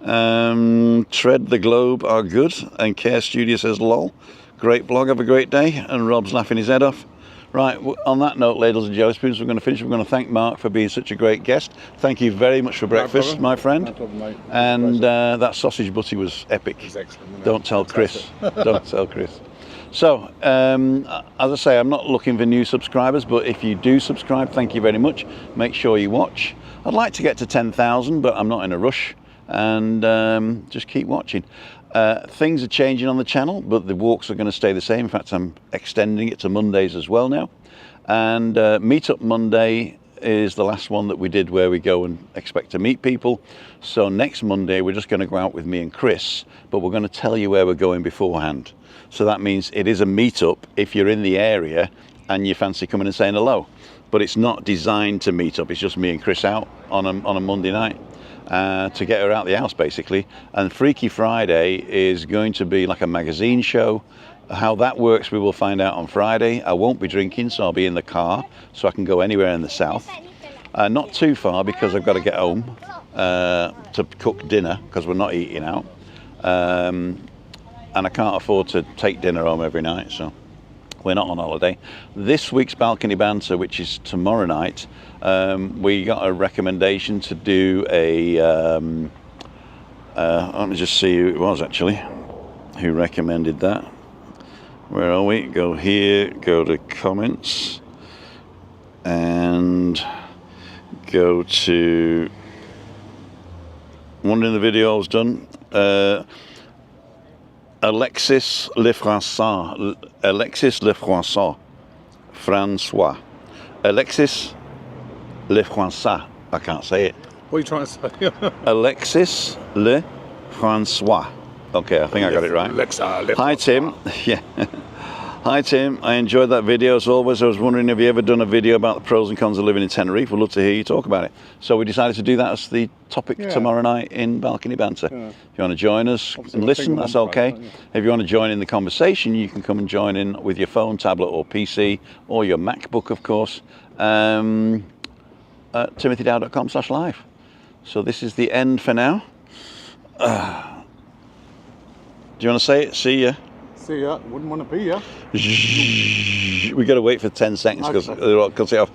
Tread the Globe are good, and Care Studio says lol. Great vlog, have a great day. And Rob's laughing his head off. Right, on that note, ladles and jelly spoons, we're going to finish. We're going to thank Mark for being such a great guest. Thank you very much for breakfast, my friend. No problem, mate. And that sausage butty was epic. It's excellent. Don't tell Chris. Don't tell Chris. So, as I say, I'm not looking for new subscribers, but if you do subscribe, thank you very much. Make sure you watch. I'd like to get to 10,000, but I'm not in a rush. And just keep watching. Things are changing on the channel, but the walks are going to stay the same. In fact, I'm extending it to Mondays as well now. And Meetup Monday is the last one that we did where we go and expect to meet people. So next Monday, we're just going to go out with me and Chris, but we're going to tell you where we're going beforehand. So that means it is a meetup if you're in the area and you fancy coming and saying hello. But it's not designed to meet up. It's just me and Chris out on a Monday night. To get her out the house basically. And Freaky Friday is going to be like a magazine show. How that works we will find out on Friday. I won't be drinking, so I'll be in the car, so I can go anywhere in the south. Not too far because I've got to get home to cook dinner because we're not eating out. And I can't afford to take dinner home every night, so we're not on holiday. This week's Balcony Banter, which is tomorrow night, we got a recommendation to do a, let me just see who it was actually, who recommended that. Where are we? Go here, go to comments, and go to, wondering the video I was done. Alexis Lefrançois, François. Alexis Lefrançois, I can't say it. What are you trying to say? Alexis Lefrançois. Okay, I think I got it right. Hi Tim. Yeah. Hi Tim, I enjoyed that video as always. I was wondering if you ever done a video about the pros and cons of living in Tenerife. We'd love to hear you talk about it. So we decided to do that as the topic tomorrow night in Balcony Banter. Yeah. If you want to join us and listen, that's okay. If you want to join in the conversation, you can come and join in with your phone, tablet or PC, or your MacBook of course, at timothydow.com/live. So this is the end for now. Do you want to say it? See ya. See ya. Wouldn't want to be ya. We got to wait for 10 seconds because they'll cut it off.